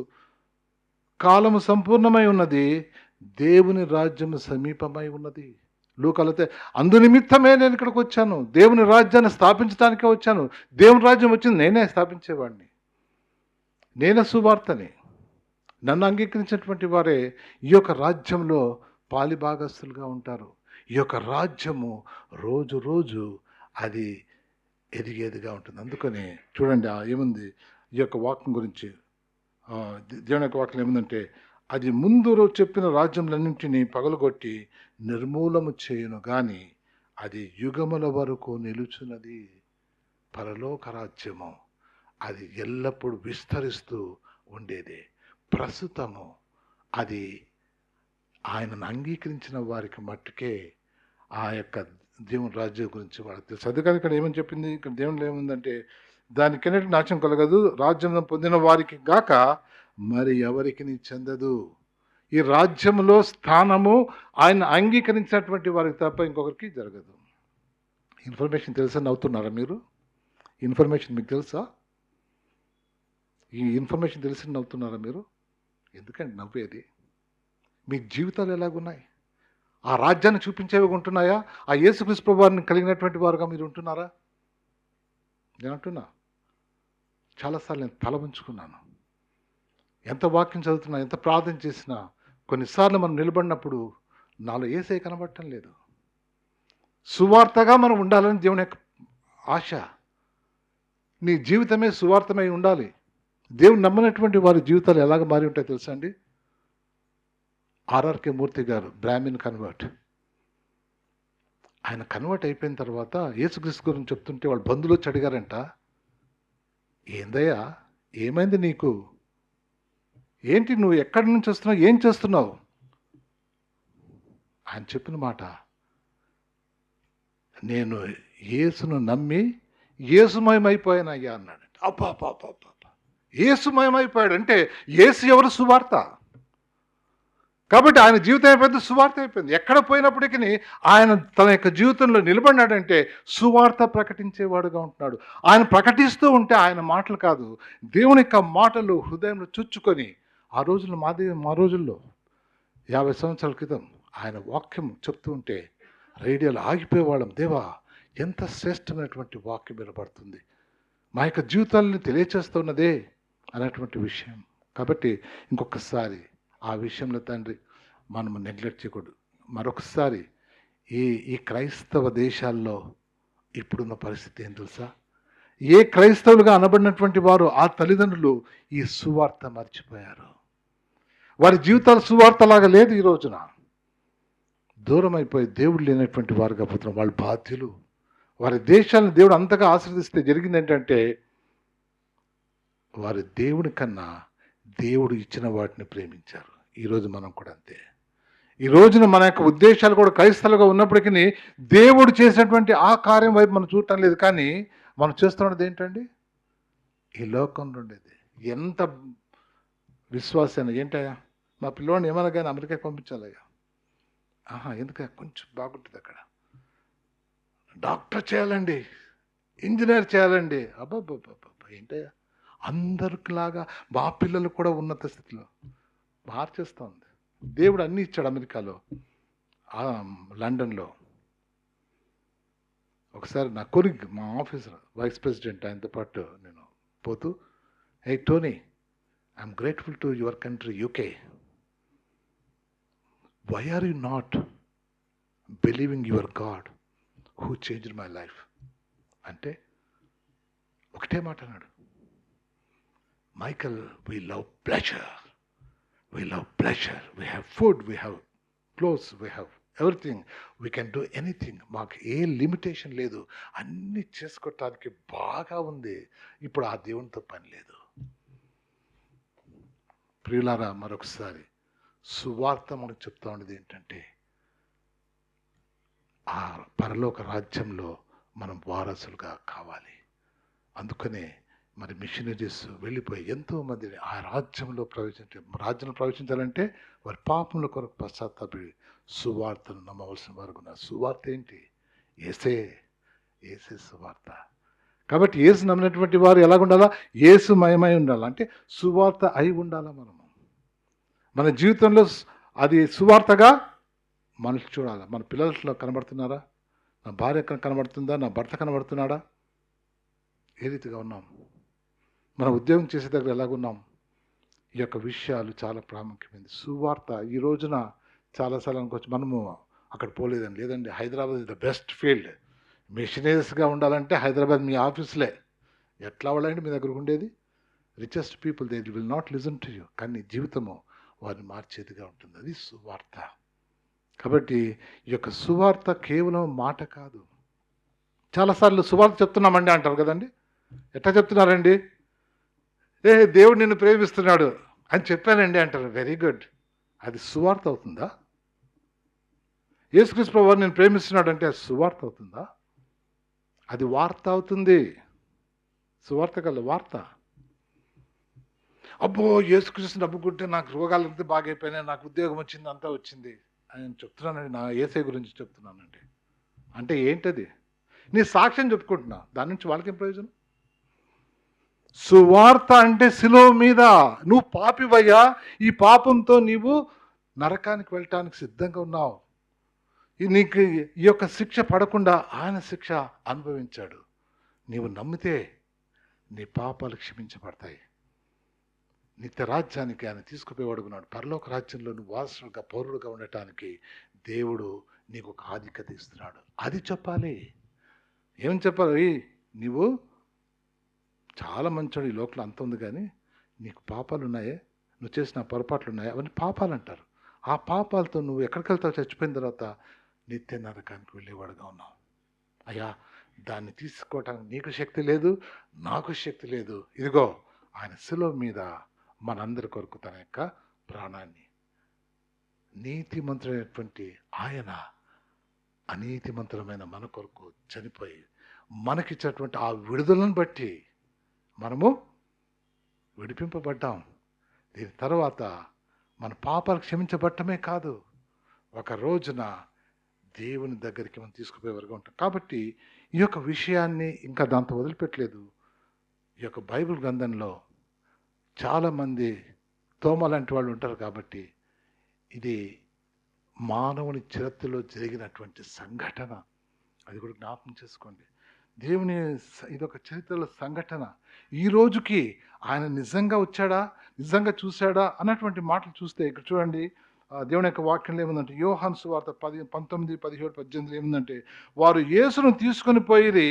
కాలము సంపూర్ణమై ఉన్నది, దేవుని రాజ్యము సమీపమై ఉన్నది. లూకాలైతే అందు నిమిత్తమే నేను ఇక్కడికి వచ్చాను, దేవుని రాజ్యాన్ని స్థాపించడానికే వచ్చాను. దేవుని రాజ్యం వచ్చింది, నేనే స్థాపించేవాడిని, నేనే సువార్తని. నన్ను అంగీకరించినటువంటి వారే ఈ యొక్క రాజ్యంలో పాలిభాగస్తులుగా ఉంటారు. ఈ యొక్క రాజ్యము రోజు రోజు అది ఎదిగేదిగా ఉంటుంది. అందుకని చూడండి ఏముంది ఈ యొక్క వాక్యం గురించి. దేవుని యొక్క వాక్యం ఏముందంటే, అది ముందు చెప్పిన రాజ్యములన్నింటినీ పగలగొట్టి నిర్మూలము చేయును కానీ అది యుగముల వరకు నిలుచున్నది. పరలోక రాజ్యము అది ఎల్లప్పుడూ విస్తరిస్తూ ఉండేదే. ప్రస్తుతము అది ఆయనను అంగీకరించిన వారికి మట్టుకే ఆ యొక్క దేవుని రాజ్యం గురించి వాళ్ళకి తెలుసు. అందుకని ఇక్కడ ఏమని చెప్పింది? ఇక్కడ దేవునిలో ఏముందంటే, దానికన్నిటికీ నాశనం కలగదు, రాజ్యం పొందిన వారికి గాక మరి ఎవరికి చెందదు. ఈ రాజ్యంలో స్థానము ఆయన అంగీకరించినటువంటి వారికి తప్ప ఇంకొకరికి జరగదు. ఇన్ఫర్మేషన్ తెలుసా? నవ్వుతున్నారా మీరు? ఇన్ఫర్మేషన్ మీకు తెలుసా? ఈ ఇన్ఫర్మేషన్ తెలిసి నవ్వుతున్నారా మీరు? ఎందుకండి నవ్వేది? మీ జీవితాలు ఎలాగున్నాయి? ఆ రాజ్యాన్ని చూపించేవి ఉంటున్నాయా? ఆ యేసుక్రీస్తు ప్రభువారిని కలిగినటువంటి వారుగా మీరు ఉంటున్నారా? నేను అంటున్నా, చాలాసార్లు నేను తల ఉంచుకున్నాను. ఎంత వాక్యం చదువుతున్నా, ఎంత ప్రార్థన చేసినా కొన్నిసార్లు మనం నిలబడినప్పుడు నాలో యేసయ్య కనబడటం లేదు. సువార్తగా మనం ఉండాలని దేవుని యొక్క ఆశ. నీ జీవితమే సువార్తమై ఉండాలి. దేవుని నమ్మనటువంటి వారి జీవితాలు ఎలాగ మారి ఉంటాయో తెలుసా అండి? ఆర్ఆర్కే మూర్తి గారు బ్రాహ్మిన్ కన్వర్ట్. ఆయన కన్వర్ట్ అయిపోయిన తర్వాత యేసుక్రీస్తు గురించి చెప్తుంటే వాళ్ళ బంధువులు వచ్చి అడిగారంట, ఏందయ్యా ఏమైంది నీకు? ఏంటి నువ్వు ఎక్కడి నుంచి వస్తున్నావు? ఏం చేస్తున్నావు? ఆయన చెప్పిన మాట, నేను యేసును నమ్మి యేసుమయమైపోయానయ్యా అన్నాడు. అబ్బా, యేసుమయమైపోయాడు అంటే యేసు ఎవరు? సువార్త. కాబట్టి ఆయన జీవితం అయిపోయింది, సువార్త అయిపోయింది. ఎక్కడ పోయినప్పటికీ ఆయన తన యొక్క జీవితంలో నిలబడినాడంటే సువార్త ప్రకటించేవాడుగా ఉంటున్నాడు. ఆయన ప్రకటిస్తూ ఉంటే ఆయన మాటలు కాదు, దేవుని యొక్క మాటలు హృదయంలో చుచ్చుకొని ఆ రోజుల్లో మా రోజుల్లో 50 సంవత్సరాల క్రితం ఆయన వాక్యం చెప్తూ ఉంటే రేడియోలో ఆగిపోయేవాళ్ళం. దేవా, ఎంత శ్రేష్టమైనటువంటి వాక్యం వినబడుతుంది, మా యొక్క జీవితాలను తెలియచేస్తున్నదే అనేటువంటి విషయం. కాబట్టి ఇంకొకసారి ఆ విషయంలో తండ్రి మనము నెగ్లెక్ట్ చేయకూడదు. మరొకసారి ఈ క్రైస్తవ దేశాల్లో ఇప్పుడున్న పరిస్థితి ఏం తెలుసా? ఏ క్రైస్తవులుగా అనబడినటువంటి వారు ఆ తల్లిదండ్రులు ఈ సువార్త మర్చిపోయారు. వారి జీవితాలు సువార్తలాగా లేదు. ఈ రోజున దూరం అయిపోయి దేవుడు లేనటువంటి వారుగా పోతున్నారు. వాళ్ళ బాధ్యులు. వారి దేశాలను దేవుడు అంతగా ఆశీర్వదిస్తే జరిగింది ఏంటంటే, వారి దేవుని కన్నా దేవుడు ఇచ్చిన వాటిని ప్రేమించారు. ఈరోజు మనం కూడా అంతే. ఈ రోజున మన యొక్క ఉద్దేశాలు కూడా క్రైస్తవులుగా ఉన్నప్పటికీ దేవుడు చేసినటువంటి ఆ కార్యం వైపు మనం చూడటం లేదు. కానీ మనం చేస్తున్నది ఏంటండి? ఈ లోకంలో ఉండేది. ఎంత విశ్వాసాన్ని ఏంటయ్యా, మా పిల్లవాడిని ఏమన్నా కానీ అమెరికాకి పంపించాలయ్యా. ఎందుకయ్యా? కొంచెం బాగుంటుంది అక్కడ. డాక్టర్ చేయాలండి, ఇంజనీర్ చేయాలండి. అబ్బాబ్బాబ్బా, ఏంటయ్యా? అందరికిలాగా మా పిల్లలు కూడా ఉన్నత స్థితిలో మార్చేస్తుంది. దేవుడు అన్నీ ఇచ్చాడు. అమెరికాలో, లండన్లో ఒకసారి నా కొలిగ్, మా ఆఫీసర్ వైస్ ప్రెసిడెంట్, ఆయనతో పాటు నేను పోతూ, hey Tony, I'm grateful to your country UK. Why are you not believing your God who changed my life అంటే ఒకటే మాట అన్నాడు, Michael, we love pleasure. We love pleasure. We have food, we have clothes, we have everything. We can do anything. మాకు ఏ limitation లేదు. అన్నీ చేసుకోవటానికి బాగా ఉంది. ఇప్పుడు ఆ దేవునితో పని లేదు. ప్రియులారా, మరొకసారి సువార్త మనకు చెప్తా ఉండేది ఏంటంటే, ఆ పరలోక రాజ్యంలో మనం వారసులుగా కావాలి. అందుకనే మరి మిషనరీస్ వెళ్ళిపోయి ఎంతోమందిని ఆ రాజ్యంలో ప్రవేశించాలంటే వారి పాపముల కొరకు పశ్చాత్తాపడి సువార్తను నమ్మవలసిన వారు ఉన్నారు. సువార్త ఏంటి? ఏసే సువార్త. కాబట్టి యేసు నమ్మినటువంటి వారు ఎలాగ ఉండాలా? యేసుమయమై ఉండాలి. అంటే సువార్త అయి ఉండాలా. మనము మన జీవితంలో అది సువార్తగా మనుషులు చూడాలి. మన పిల్లల్లో కనబడుతున్నారా? నా భార్య కనబడుతుందా? నా భర్త కనబడుతున్నాడా? ఏ రీతిగా ఉన్నాం? మన ఉద్యోగం చేసే దగ్గర ఎలాగున్నాం? ఈ యొక్క విషయాలు చాలా ప్రాముఖ్యమైనది. సువార్త ఈ రోజున చాలాసార్లు అనుకోవచ్చు, మనము అక్కడ పోలేదని. లేదండి, Hyderabad is the best field. మిషనరీస్గా ఉండాలంటే హైదరాబాద్ మీ ఆఫీస్లే. ఎట్లా వాళ్ళంటే మీ దగ్గరకు ఉండేది? Richest people, they will not listen to you. కానీ జీవితము వారిని మార్చేదిగా ఉంటుంది. అది సువార్త. కాబట్టి ఈ యొక్క సువార్త కేవలం మాట కాదు. చాలాసార్లు సువార్త చెప్తున్నామండి అంటారు కదండి. ఎట్లా చెప్తున్నారండి? దేవుడు నిన్ను ప్రేమిస్తున్నాడు అని చెప్పానండి అంటారు. Very good. అది సువార్త అవుతుందా? యేసుక్రీస్తు ప్రభువు నేను ప్రేమిస్తున్నాడు అంటే అది సువార్త అవుతుందా? అది వార్త అవుతుంది. సువార్త కాదు, వార్త. అబ్బో, యేసుక్రీస్తుని నమ్ముకుంటే నాకు రోగాలంతా బాగైపోయినాయి, నాకు ఉద్యోగం వచ్చింది, అంతా వచ్చింది అని చెప్తున్నానండి. నా యేసయ్య గురించి చెప్తున్నానండి. అంటే ఏంటది? నీ సాక్ష్యం చెప్పుకుంటున్నా, దాని నుంచి వాళ్ళకేం ప్రయోజనం? సువార్త అంటే శిలువ మీద నువ్వు పాపివయ్యా, ఈ పాపంతో నీవు నరకానికి వెళ్ళటానికి సిద్ధంగా ఉన్నావు. నీకు ఈ యొక్క శిక్ష పడకుండా ఆయన శిక్ష అనుభవించాడు. నీవు నమ్మితే నీ పాపాలు క్షమించబడతాయి. నిత్య రాజ్యానికి ఆయన తీసుకుపోయేవాడుకున్నాడు. పరలోక రాజ్యంలో నువ్వు వారసుడుగా పౌరుడుగా ఉండటానికి దేవుడు నీకు ఒక ఆధిక్యత ఇస్తున్నాడు. అది చెప్పాలి. ఏమని చెప్పాలి? నీవు చాలా మంచోడు, ఈ లోకంలో అంత ఉంది, కానీ నీకు పాపాలు ఉన్నాయే, నువ్వు చేసిన పొరపాట్లు ఉన్నాయే, అవన్నీ పాపాలు అంటారు. ఆ పాపాలతో నువ్వు ఎక్కడికి వెళ్తావు? చచ్చిపోయిన తర్వాత నిత్య నరకానికి వెళ్ళేవాడుగా ఉన్నావు. అయ్యా, దాన్ని తీసుకోవటానికి నీకు శక్తి లేదు, నాకు శక్తి లేదు. ఇదిగో ఆయన శిలువ మీద మనందరి కొరకు తన యొక్క ప్రాణాన్ని, నీతిమంతుడైనటువంటి ఆయన అనీతిమంతులమైన మన కొరకు చనిపోయి మనకిచ్చినటువంటి ఆ విడుదలను బట్టి మనము విడిపింపబడ్డాం. దీని తర్వాత మన పాపాలు క్షమించబడటమే కాదు, ఒక రోజున దేవుని దగ్గరికి మనం తీసుకుపోయేవారుగా ఉంటాం. కాబట్టి ఈ యొక్క విషయాన్ని ఇంకా దాంతో వదిలిపెట్టలేదు. ఈ యొక్క బైబిల్ గ్రంథంలో చాలామంది తోమ లాంటి వాళ్ళు ఉంటారు. కాబట్టి ఇది మానవుని చరిత్రలో జరిగినటువంటి సంఘటన, అది కూడా జ్ఞాపకం చేసుకోండి. దేవుని ఇదొక చరిత్రలో సంఘటన. ఈ రోజుకి ఆయన నిజంగా వచ్చాడా, నిజంగా చూశాడా అన్నటువంటి మాటలు చూస్తే ఇక్కడ చూడండి, దేవుని యొక్క వాక్యంలో ఏముందంటే, యోహాను సువార్త 19, 17, 18 ఏముందంటే, వారు యేసును తీసుకొని పోయి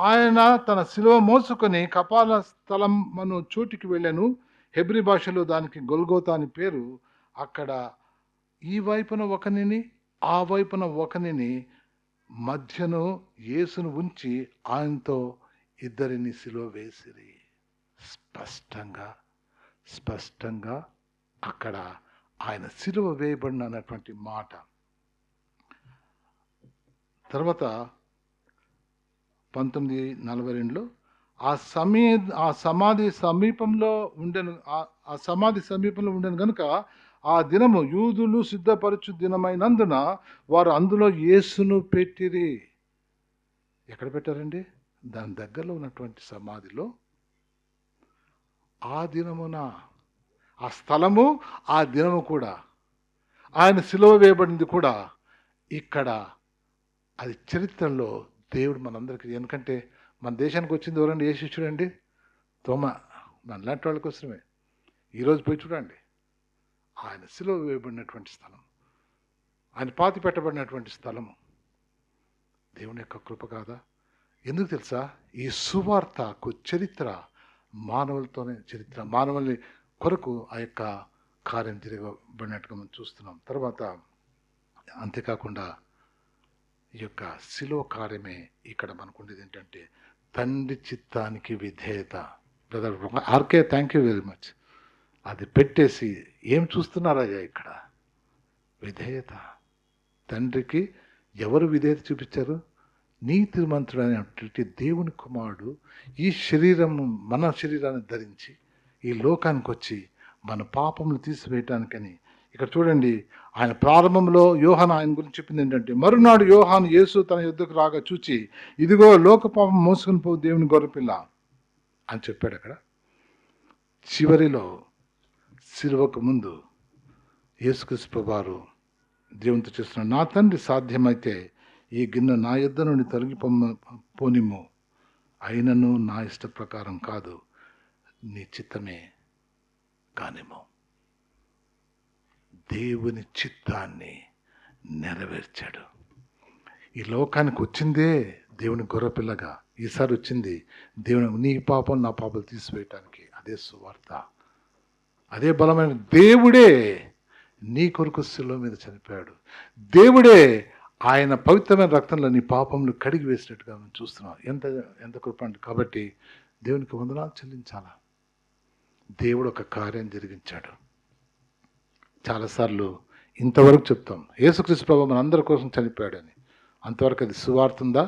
ఆయన తన శిలువ మోసుకొని కపాల స్థలం మన చోటికి వెళ్ళాను. హెబ్రీ భాషలో దానికి గొల్గోతా అని పేరు. అక్కడ ఈ వైపున ఒకనిని, ఆ వైపున ఒకనిని, మధ్యను యేసును ఉంచి ఆయనతో ఇద్దరిని శిలువ వేసిరి. స్పష్టంగా అక్కడ ఆయన శిలువ వేయబడిన అన్నటువంటి మాట. తర్వాత 1942లో ఆ సమాధి సమీపంలో ఉండెను కనుక ఆ దినము యూదులు సిద్ధపరచు దినమైనందున వారు అందులో యేసును పెట్టిరి. ఎక్కడ పెట్టారండి? దాని దగ్గరలో ఉన్నటువంటి సమాధిలో. ఆ దినమున, ఆ స్థలము, ఆ దినము కూడా, ఆయన సిలువ వేయబడింది కూడా ఇక్కడ. అది చరిత్రలో దేవుడు మనందరికీ, ఎందుకంటే మన దేశానికి వచ్చింది ఎవరండి? ఏ శిష్యుడండి? తోమ. మనలాంటి వాళ్ళ కోసమే. ఈరోజు పోయి చూడండి, ఆయన సిలువ వేయబడినటువంటి స్థలం, ఆయన పాతి పెట్టబడినటువంటి స్థలము దేవుని యొక్క కృప కాదా? ఎందుకు తెలుసా? ఈ సువార్తకు చరిత్ర మానవులతోనే చరిత్ర, మానవుల్ని కొరకు ఆ యొక్క కార్యం తిరగబడినట్టుగా మనం చూస్తున్నాం. తర్వాత అంతేకాకుండా ఈ యొక్క శిలువ కార్యమే ఇక్కడ మనకు ఉండేది ఏంటంటే తండ్రి చిత్తానికి విధేయత. Brother RK, thank you very much. అది పెట్టేసి ఏం చూస్తున్నారయ్యా ఇక్కడ? విధేయత. తండ్రికి ఎవరు విధేయత చూపించారు? నీతిమంతుడైనటువంటి దేవుని కుమారుడు ఈ శరీరము, మన శరీరాన్ని ధరించి ఈ లోకానికి వచ్చి మన పాపములు తీసివేయటానికని. ఇక్కడ చూడండి, ఆయన ప్రారంభంలో యోహాను ఆయన గురించి చెప్పింది ఏంటంటే, మరునాడు యోహాను యేసు తన యుద్ధకు రాగా చూచి, ఇదిగో లోక పాపం మోసుకొని పో దేవుని గొర్రెపిల్ల అని చెప్పాడు. అక్కడ చివరిలో సిలువకు ముందు యేసుక్రీస్తు వారు దేవునితో చేస్తున్నాడు, నా తండ్రి సాధ్యమైతే ఈ గిన్నె నా యుద్ధ నుండి తొలగిపోనిమ్ము, అయినను నా ఇష్ట ప్రకారం కాదు, నీ చిత్తమే కానిమ్ము. దేవుని చిత్తాన్ని నెరవేర్చాడు. ఈ లోకానికి వచ్చిందే దేవుని గొర్రెపిల్లగా. ఈసారి వచ్చింది దేవుని, నీ పాపం నా పాపాలు తీసివేయటానికి. అదే సువార్త, అదే బలమైన. దేవుడే నీ కొరకు శిలువ మీద చనిపోయాడు. దేవుడే ఆయన పవిత్రమైన రక్తంలో నీ పాపములు కడిగి వేసినట్టుగా మనం చూస్తున్నాం. ఎంత కృప అండి. కాబట్టి దేవునికి వందనాలు చెల్లించాలా. దేవుడు ఒక కార్యం జరిగించాడు. చాలాసార్లు ఇంతవరకు చెప్తాం, యేసుక్రీస్తు ప్రభువు మన అందరి కోసం చనిపోయాడని. అంతవరకు అది సువార్త ఉందా?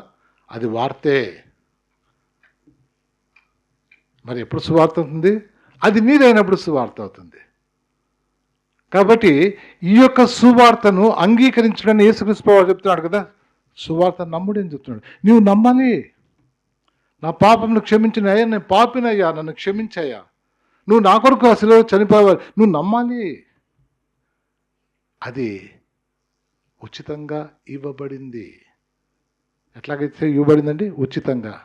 అది వార్తే. మరి ఎప్పుడు సువార్త అవుతుంది? అది నీదైనప్పుడు సువార్త అవుతుంది. కాబట్టి ఈ యొక్క సువార్తను అంగీకరించడానికి యేసుక్రీస్తు ప్రభువు చెప్తున్నాడు కదా, సువార్త నమ్ముడు అని చెప్తున్నాడు. నువ్వు నమ్మాలి. నా పాపంను క్షమించిన అయ్యా, నేను పాపినయ్యా, నన్ను క్షమించయ్యా, నువ్వు నా కొరకు అసలు చనిపోవాలి, నువ్వు నమ్మాలి. అది ఉచితంగా ఇవ్వబడింది. ఎట్లాగైతే ఇవ్వబడిందండి? ఉచితంగా.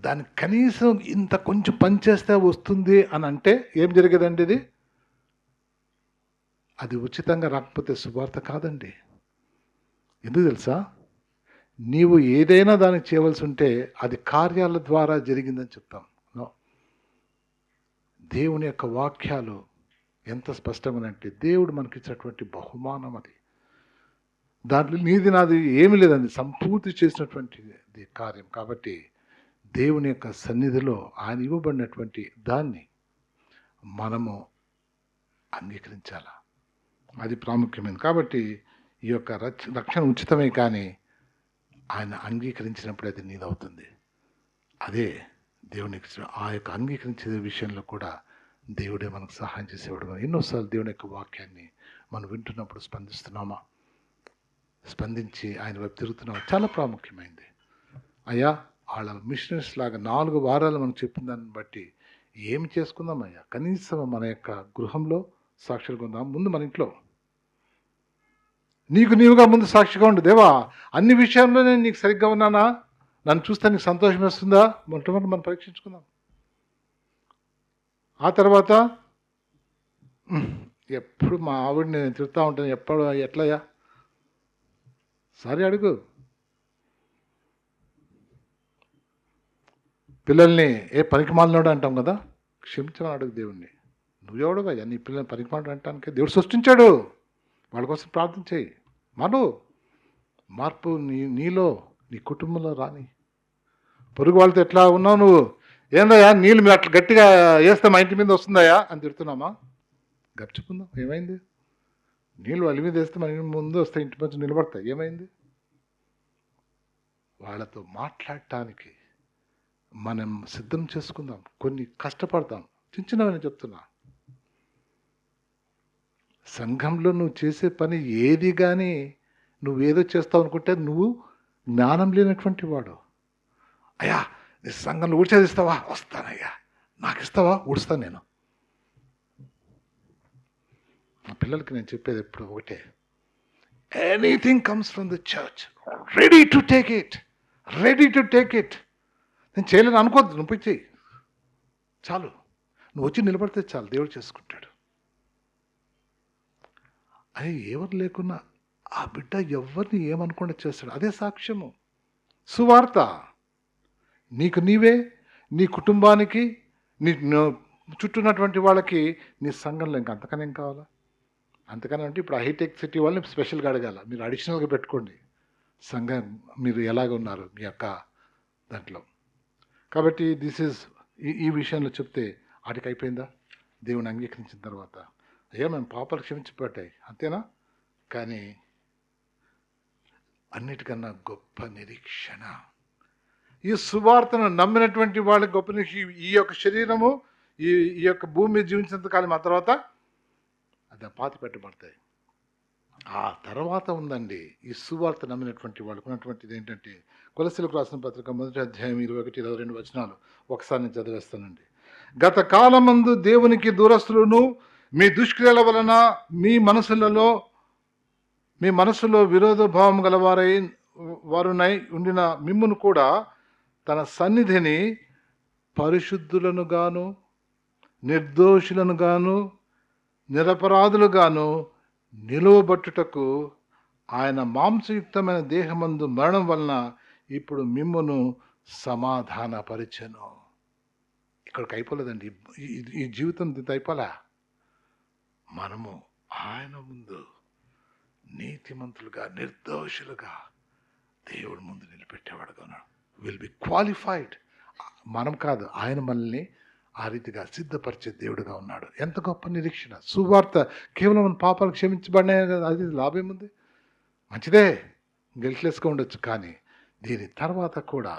దానికి కనీసం ఇంత కొంచెం పనిచేస్తే వస్తుంది అని అంటే ఏం జరిగేదండి? అది ఉచితంగా రాకపోతే సువార్త కాదండి. ఎందుకు తెలుసా? నీవు ఏదైనా దానికి చేయవలసి ఉంటే అది కార్యాల ద్వారా జరిగిందని చెప్తాం. దేవుని యొక్క వాక్యాలు ఎంత స్పష్టంగా అంటే దేవుడు మనకిచ్చినటువంటి బహుమానం అది. దాంట్లో నీది నాది ఏమీ లేదండి, సంపూర్తి చేసినటువంటి కార్యం. కాబట్టి దేవుని యొక్క సన్నిధిలో ఆయన ఇవ్వబడినటువంటి దాన్ని మనము అంగీకరించాల. అది ప్రాముఖ్యమైనది. కాబట్టి ఈ యొక్క రక్షణ ఉచితమే, కానీ ఆయన అంగీకరించినప్పుడు అది నీదవుతుంది. అదే దేవునికి ఆ యొక్క అంగీకరించే విషయంలో కూడా దేవుడే మనకు సహాయం చేసేవాడు. ఎన్నోసార్లు దేవుని యొక్క వాక్యాన్ని మనం వింటున్నప్పుడు స్పందిస్తున్నామా? స్పందించి ఆయన వైపు తిరుగుతున్నామా? చాలా ప్రాముఖ్యమైంది. అయ్యా, వాళ్ళ మిషనరీస్ లాగా 4 వారాలు మనం చెప్పిన దాన్ని బట్టి ఏమి చేసుకుందాం అయ్యా? కనీసం మన యొక్క గృహంలో సాక్షులుగా ఉందాం. ముందు మన ఇంట్లో నీకు నీవుగా ముందు సాక్షిగా ఉండు. దేవా, అన్ని విషయాల్లో నేను నీకు సరిగ్గా ఉన్నానా? నన్ను చూస్తే నీకు సంతోషం వస్తుందా? మొట్టమొదటి మనం పరీక్షించుకుందాం. ఆ తర్వాత ఎప్పుడు మా ఆవిడని నేను తిరుగుతూ ఉంటాను, ఎప్పుడు ఎట్లయ్యా సారీ అడుగు. పిల్లల్ని ఏ పనికి మాలినోడు అంటాం కదా, క్షమించమని అడుగు దేవుణ్ణి. నువ్వెవడు అయ్యా నీ పిల్లల్ని పనికి మాలినోడు అంటానికి? దేవుడు సృష్టించాడు, వాళ్ళ కోసం ప్రార్థన చేయి. మార్పు నీలో నీ కుటుంబంలో రాని. పొరుగు వాళ్ళతో ఎట్లా ఉన్నావు నువ్వు? ఏందయ్యా నీళ్ళు మీరు అట్లా గట్టిగా వేస్తే మా ఇంటి మీద వస్తుందయ్యా అని తిడుతున్నామా? గడుచుకుందాం. ఏమైంది? నీళ్ళు వాళ్ళ మీద వేస్తే మన ముందు వస్తే ఇంటి మధ్య నిలబడతాయి. ఏమైంది? వాళ్ళతో మాట్లాడటానికి మనం సిద్ధం చేసుకుందాం. కొన్ని కష్టపడతాం, చిన్నవని చెప్తున్నా. సంఘంలో నువ్వు చేసే పని ఏది కానీ నువ్వేదో చేస్తావు అనుకుంటే నువ్వు జ్ఞానం లేనటువంటి వాడు. అయ్యా, నీ సంఘంలో ఊడ్చేదిస్తావా? వస్తానయ్యా. నాకు ఇస్తావా? ఊడుస్తాను నేను. మా పిల్లలకి నేను చెప్పేది ఎప్పుడు ఒకటే, anything comes from the church, ready to take it, ready to take it. నేను చేయలేను అనుకోద్దు, నువ్వు పోయి చెయ్యి చాలు. నువ్వు వచ్చి నిలబడితే చాలు, దేవుడు చేసుకుంటాడు. అది ఎవరు లేకున్నా ఆ బిడ్డ ఎవరిని ఏమనుకుండా చేస్తాడు. అదే సాక్ష్యము, సువార్త. నీకు నీవే, నీ కుటుంబానికి, నీ చుట్టూన్నటువంటి వాళ్ళకి, నీ సంఘంలో ఇంకా అంతకనే ఏం కావాలా? అంతకనే అంటే ఇప్పుడు హైటెక్ సిటీ వాళ్ళని స్పెషల్గా అడగాల, మీరు అడిషనల్గా పెట్టుకోండి సంఘం, మీరు ఎలాగ ఉన్నారు మీ యొక్క దాంట్లో. కాబట్టి ఈ విషయంలో చెప్తే వాటికి అయిపోయిందా? దేవుని అంగీకరించిన తర్వాత అయ్యా మేము పాపాలు క్షమించిపోతాయి అంతేనా? కానీ అన్నిటికన్నా గొప్ప నిరీక్షణ ఈ సువార్తను నమ్మినటువంటి వాళ్ళకి గొప్ప నిరీక్షణ. ఈ యొక్క శరీరము ఈ యొక్క భూమి మీద జీవించినంత కాలం ఆ తర్వాత అది పాతి పెట్టబడతాయి. ఆ తర్వాత ఉందండి ఈ సువార్త నమ్మినటువంటి వాళ్ళకు ఉన్నటువంటిది ఏంటంటే, కొలస్సీలకు రాసిన పత్రిక 1వ అధ్యాయం 21-22 వచనాలు ఒకసారి నేను చదివేస్తానండి. గత కాలమందు దేవునికి దూరస్తులను మీ దుష్క్రియల వలన మీ మనసులో విరోధభావం వారునై ఉండిన మిమ్మును కూడా తన సన్నిధిని పరిశుద్ధులను గాను, నిర్దోషులను గాను, నిరపరాధులుగాను నిలువబట్టుటకు ఆయన మాంసయుక్తమైన దేహమందు మరణం వలన ఇప్పుడు మిమ్మును సమాధానపరిచెను. ఇక్కడికి అయిపోలేదండి, ఈ జీవితం అయిపోలే. మనము ఆయన ముందు నీతిమంతులుగా, నిర్దోషులుగా దేవుడి ముందు నిలబెట్టేవాడుగా ఉన్నాడు. Will be qualified. మనం కాదు, ఆయన మనల్ని ఆ రీతిగా సిద్ధపరిచే దేవుడుగా ఉన్నాడు. ఎంత గొప్ప నిరీక్షణ! సువార్త కేవలం మన పాపాలు క్షమించబడినాయి కదా, అది లాభం ఉంది, మంచిదే, గెల్ట్లెస్గా ఉండొచ్చు. కానీ దీని తర్వాత కూడా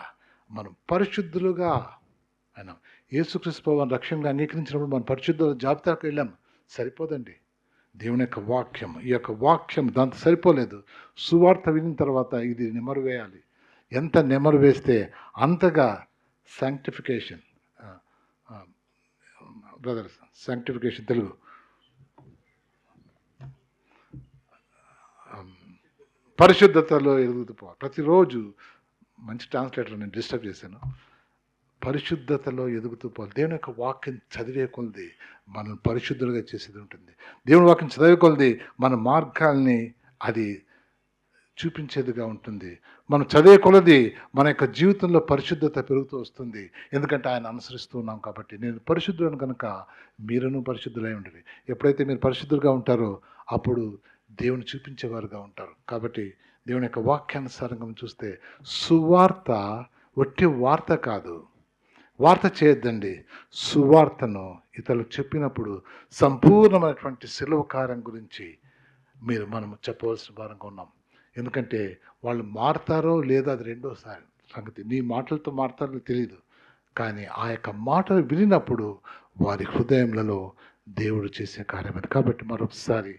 మనం పరిశుద్ధులుగా, ఆయన యేసుక్రీస్తు ప్రభువుని రక్షణగా అంగీకరించినప్పుడు మనం పరిశుద్ధుల జాబితాకు వెళ్ళాం. సరిపోదండి, దేవుని యొక్క వాక్యం, ఈ యొక్క వాక్యం దాంతో సరిపోలేదు. సువార్త విన్న తర్వాత ఇది నెమరు వేయాలి. ఎంత నెమరు వేస్తే అంతగా శాంక్టిఫికేషన్, బ్రదర్స్ శాంక్టిఫికేషన్ తెలుగు పరిశుద్ధతలో ఎదుగుతూ పోవాలి. ప్రతిరోజు మంచి ట్రాన్స్లేటర్ నేను డిస్టర్బ్ చేశాను. పరిశుద్ధతలో ఎదుగుతూ పోవాలి. దేవుని యొక్క వాక్యం చదివే కొలది మనం పరిశుద్ధులుగా చేసేది ఉంటుంది. దేవుని వాక్యం చదివే కొలది మన మార్గాల్ని అది చూపించేదిగా ఉంటుంది. మనం చదివే కొలది మన యొక్క జీవితంలో పరిశుద్ధత పెరుగుతూ వస్తుంది. ఎందుకంటే ఆయన అనుసరిస్తూ ఉన్నాం కాబట్టి. నేను పరిశుద్ధులను కనుక మీరును పరిశుద్ధులై ఉండండి. ఎప్పుడైతే మీరు పరిశుద్ధులుగా ఉంటారో అప్పుడు దేవుని చూపించేవారుగా ఉంటారు. కాబట్టి దేవుని యొక్క వాక్యానుసారంగా చూస్తే సువార్త ఒట్టి వార్త కాదు. వార్త చేయొద్దండి. సువార్తను ఇతరులకు చెప్పినప్పుడు సంపూర్ణమైనటువంటి శిలువ కార్యం గురించి మనం చెప్పవలసిన వారంగా ఉన్నాం. ఎందుకంటే వాళ్ళు మారుతారో లేదో అది రెండోసారి సంగతి. నీ మాటలతో మారుతారో తెలియదు, కానీ ఆ యొక్క మాటలు వినినప్పుడు వారి హృదయంలో దేవుడు చేసే కార్యం అది. కాబట్టి మరొకసారి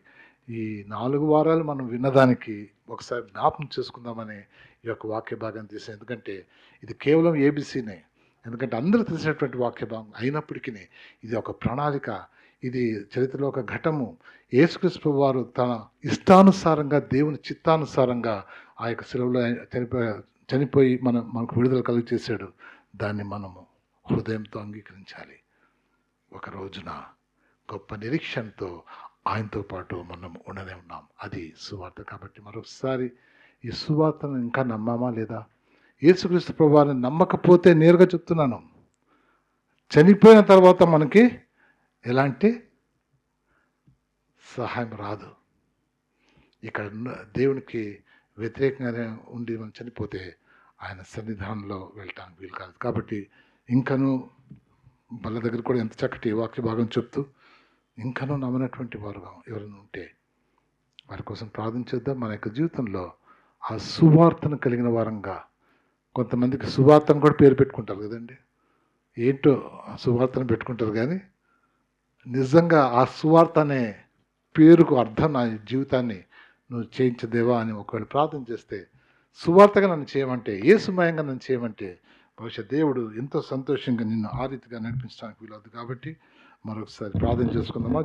ఈ 4 వారాలు మనం విన్నదానికి ఒకసారి జ్ఞాపకం చేసుకుందామని ఈ యొక్క వాక్య భాగాన్ని తీసాం. ఎందుకంటే ఇది కేవలం ఏబిసినే. ఎందుకంటే అందరూ తెలిసినటువంటి వాక్య భాగం అయినప్పటికీ ఇది ఒక ప్రణాళిక, ఇది చరిత్రలో ఒక ఘట్టము. యేసుక్రీస్తు వారు తన ఇష్టానుసారంగా దేవుని చిత్తానుసారంగా ఆ యొక్క శిలువలో చనిపోయి మనకు విడుదల కలుగు చేశాడు. దాన్ని మనము హృదయంతో అంగీకరించాలి. ఒక రోజున గొప్ప నిరీక్షణతో ఆయనతో పాటు మనం ఉండనే ఉన్నాం. అది సువార్త. కాబట్టి మరొకసారి ఈ సువార్తను ఇంకా నమ్మామా లేదా? యేసుక్రీస్తు ప్రభువుని నమ్మకపోతే నేరుగా చెప్తున్నాను, చనిపోయిన తర్వాత మనకి ఎలాంటి సహాయం రాదు. ఇక్కడ దేవునికి వ్యతిరేకంగానే ఉండి మనం చనిపోతే ఆయన సన్నిధానంలో వెళ్ళటానికి వీలు కాదు. కాబట్టి ఇంకనూ బల్ల దగ్గర కూడా ఎంత చక్కటి వాక్య భాగం చెప్తూ ఇంకనూ నమ్మనటువంటి వారుగా ఎవరైనా ఉంటే వారి కోసం ప్రార్థించేద్దాం. మన యొక్క జీవితంలో ఆ సువార్తను కలిగిన వారంగా, కొంతమందికి సువార్తను కూడా పేరు పెట్టుకుంటారు కదండి, ఏంటో సువార్తను పెట్టుకుంటారు, కానీ నిజంగా ఆ సువార్త అనే పేరుకు అర్థం నా జీవితాన్ని నువ్వు చేయించదేవా అని ఒకవేళ ప్రార్థన చేస్తే, సువార్తగా నన్ను చేయమంటే, యేసుమయంగా నన్ను చేయమంటే బహుశా దేవుడు ఎంతో సంతోషంగా నిన్ను ఆ రీతిగా నడిపించడానికి వీలవుతుంది. కాబట్టి మరొకసారి ప్రార్థన చేసుకుందామా.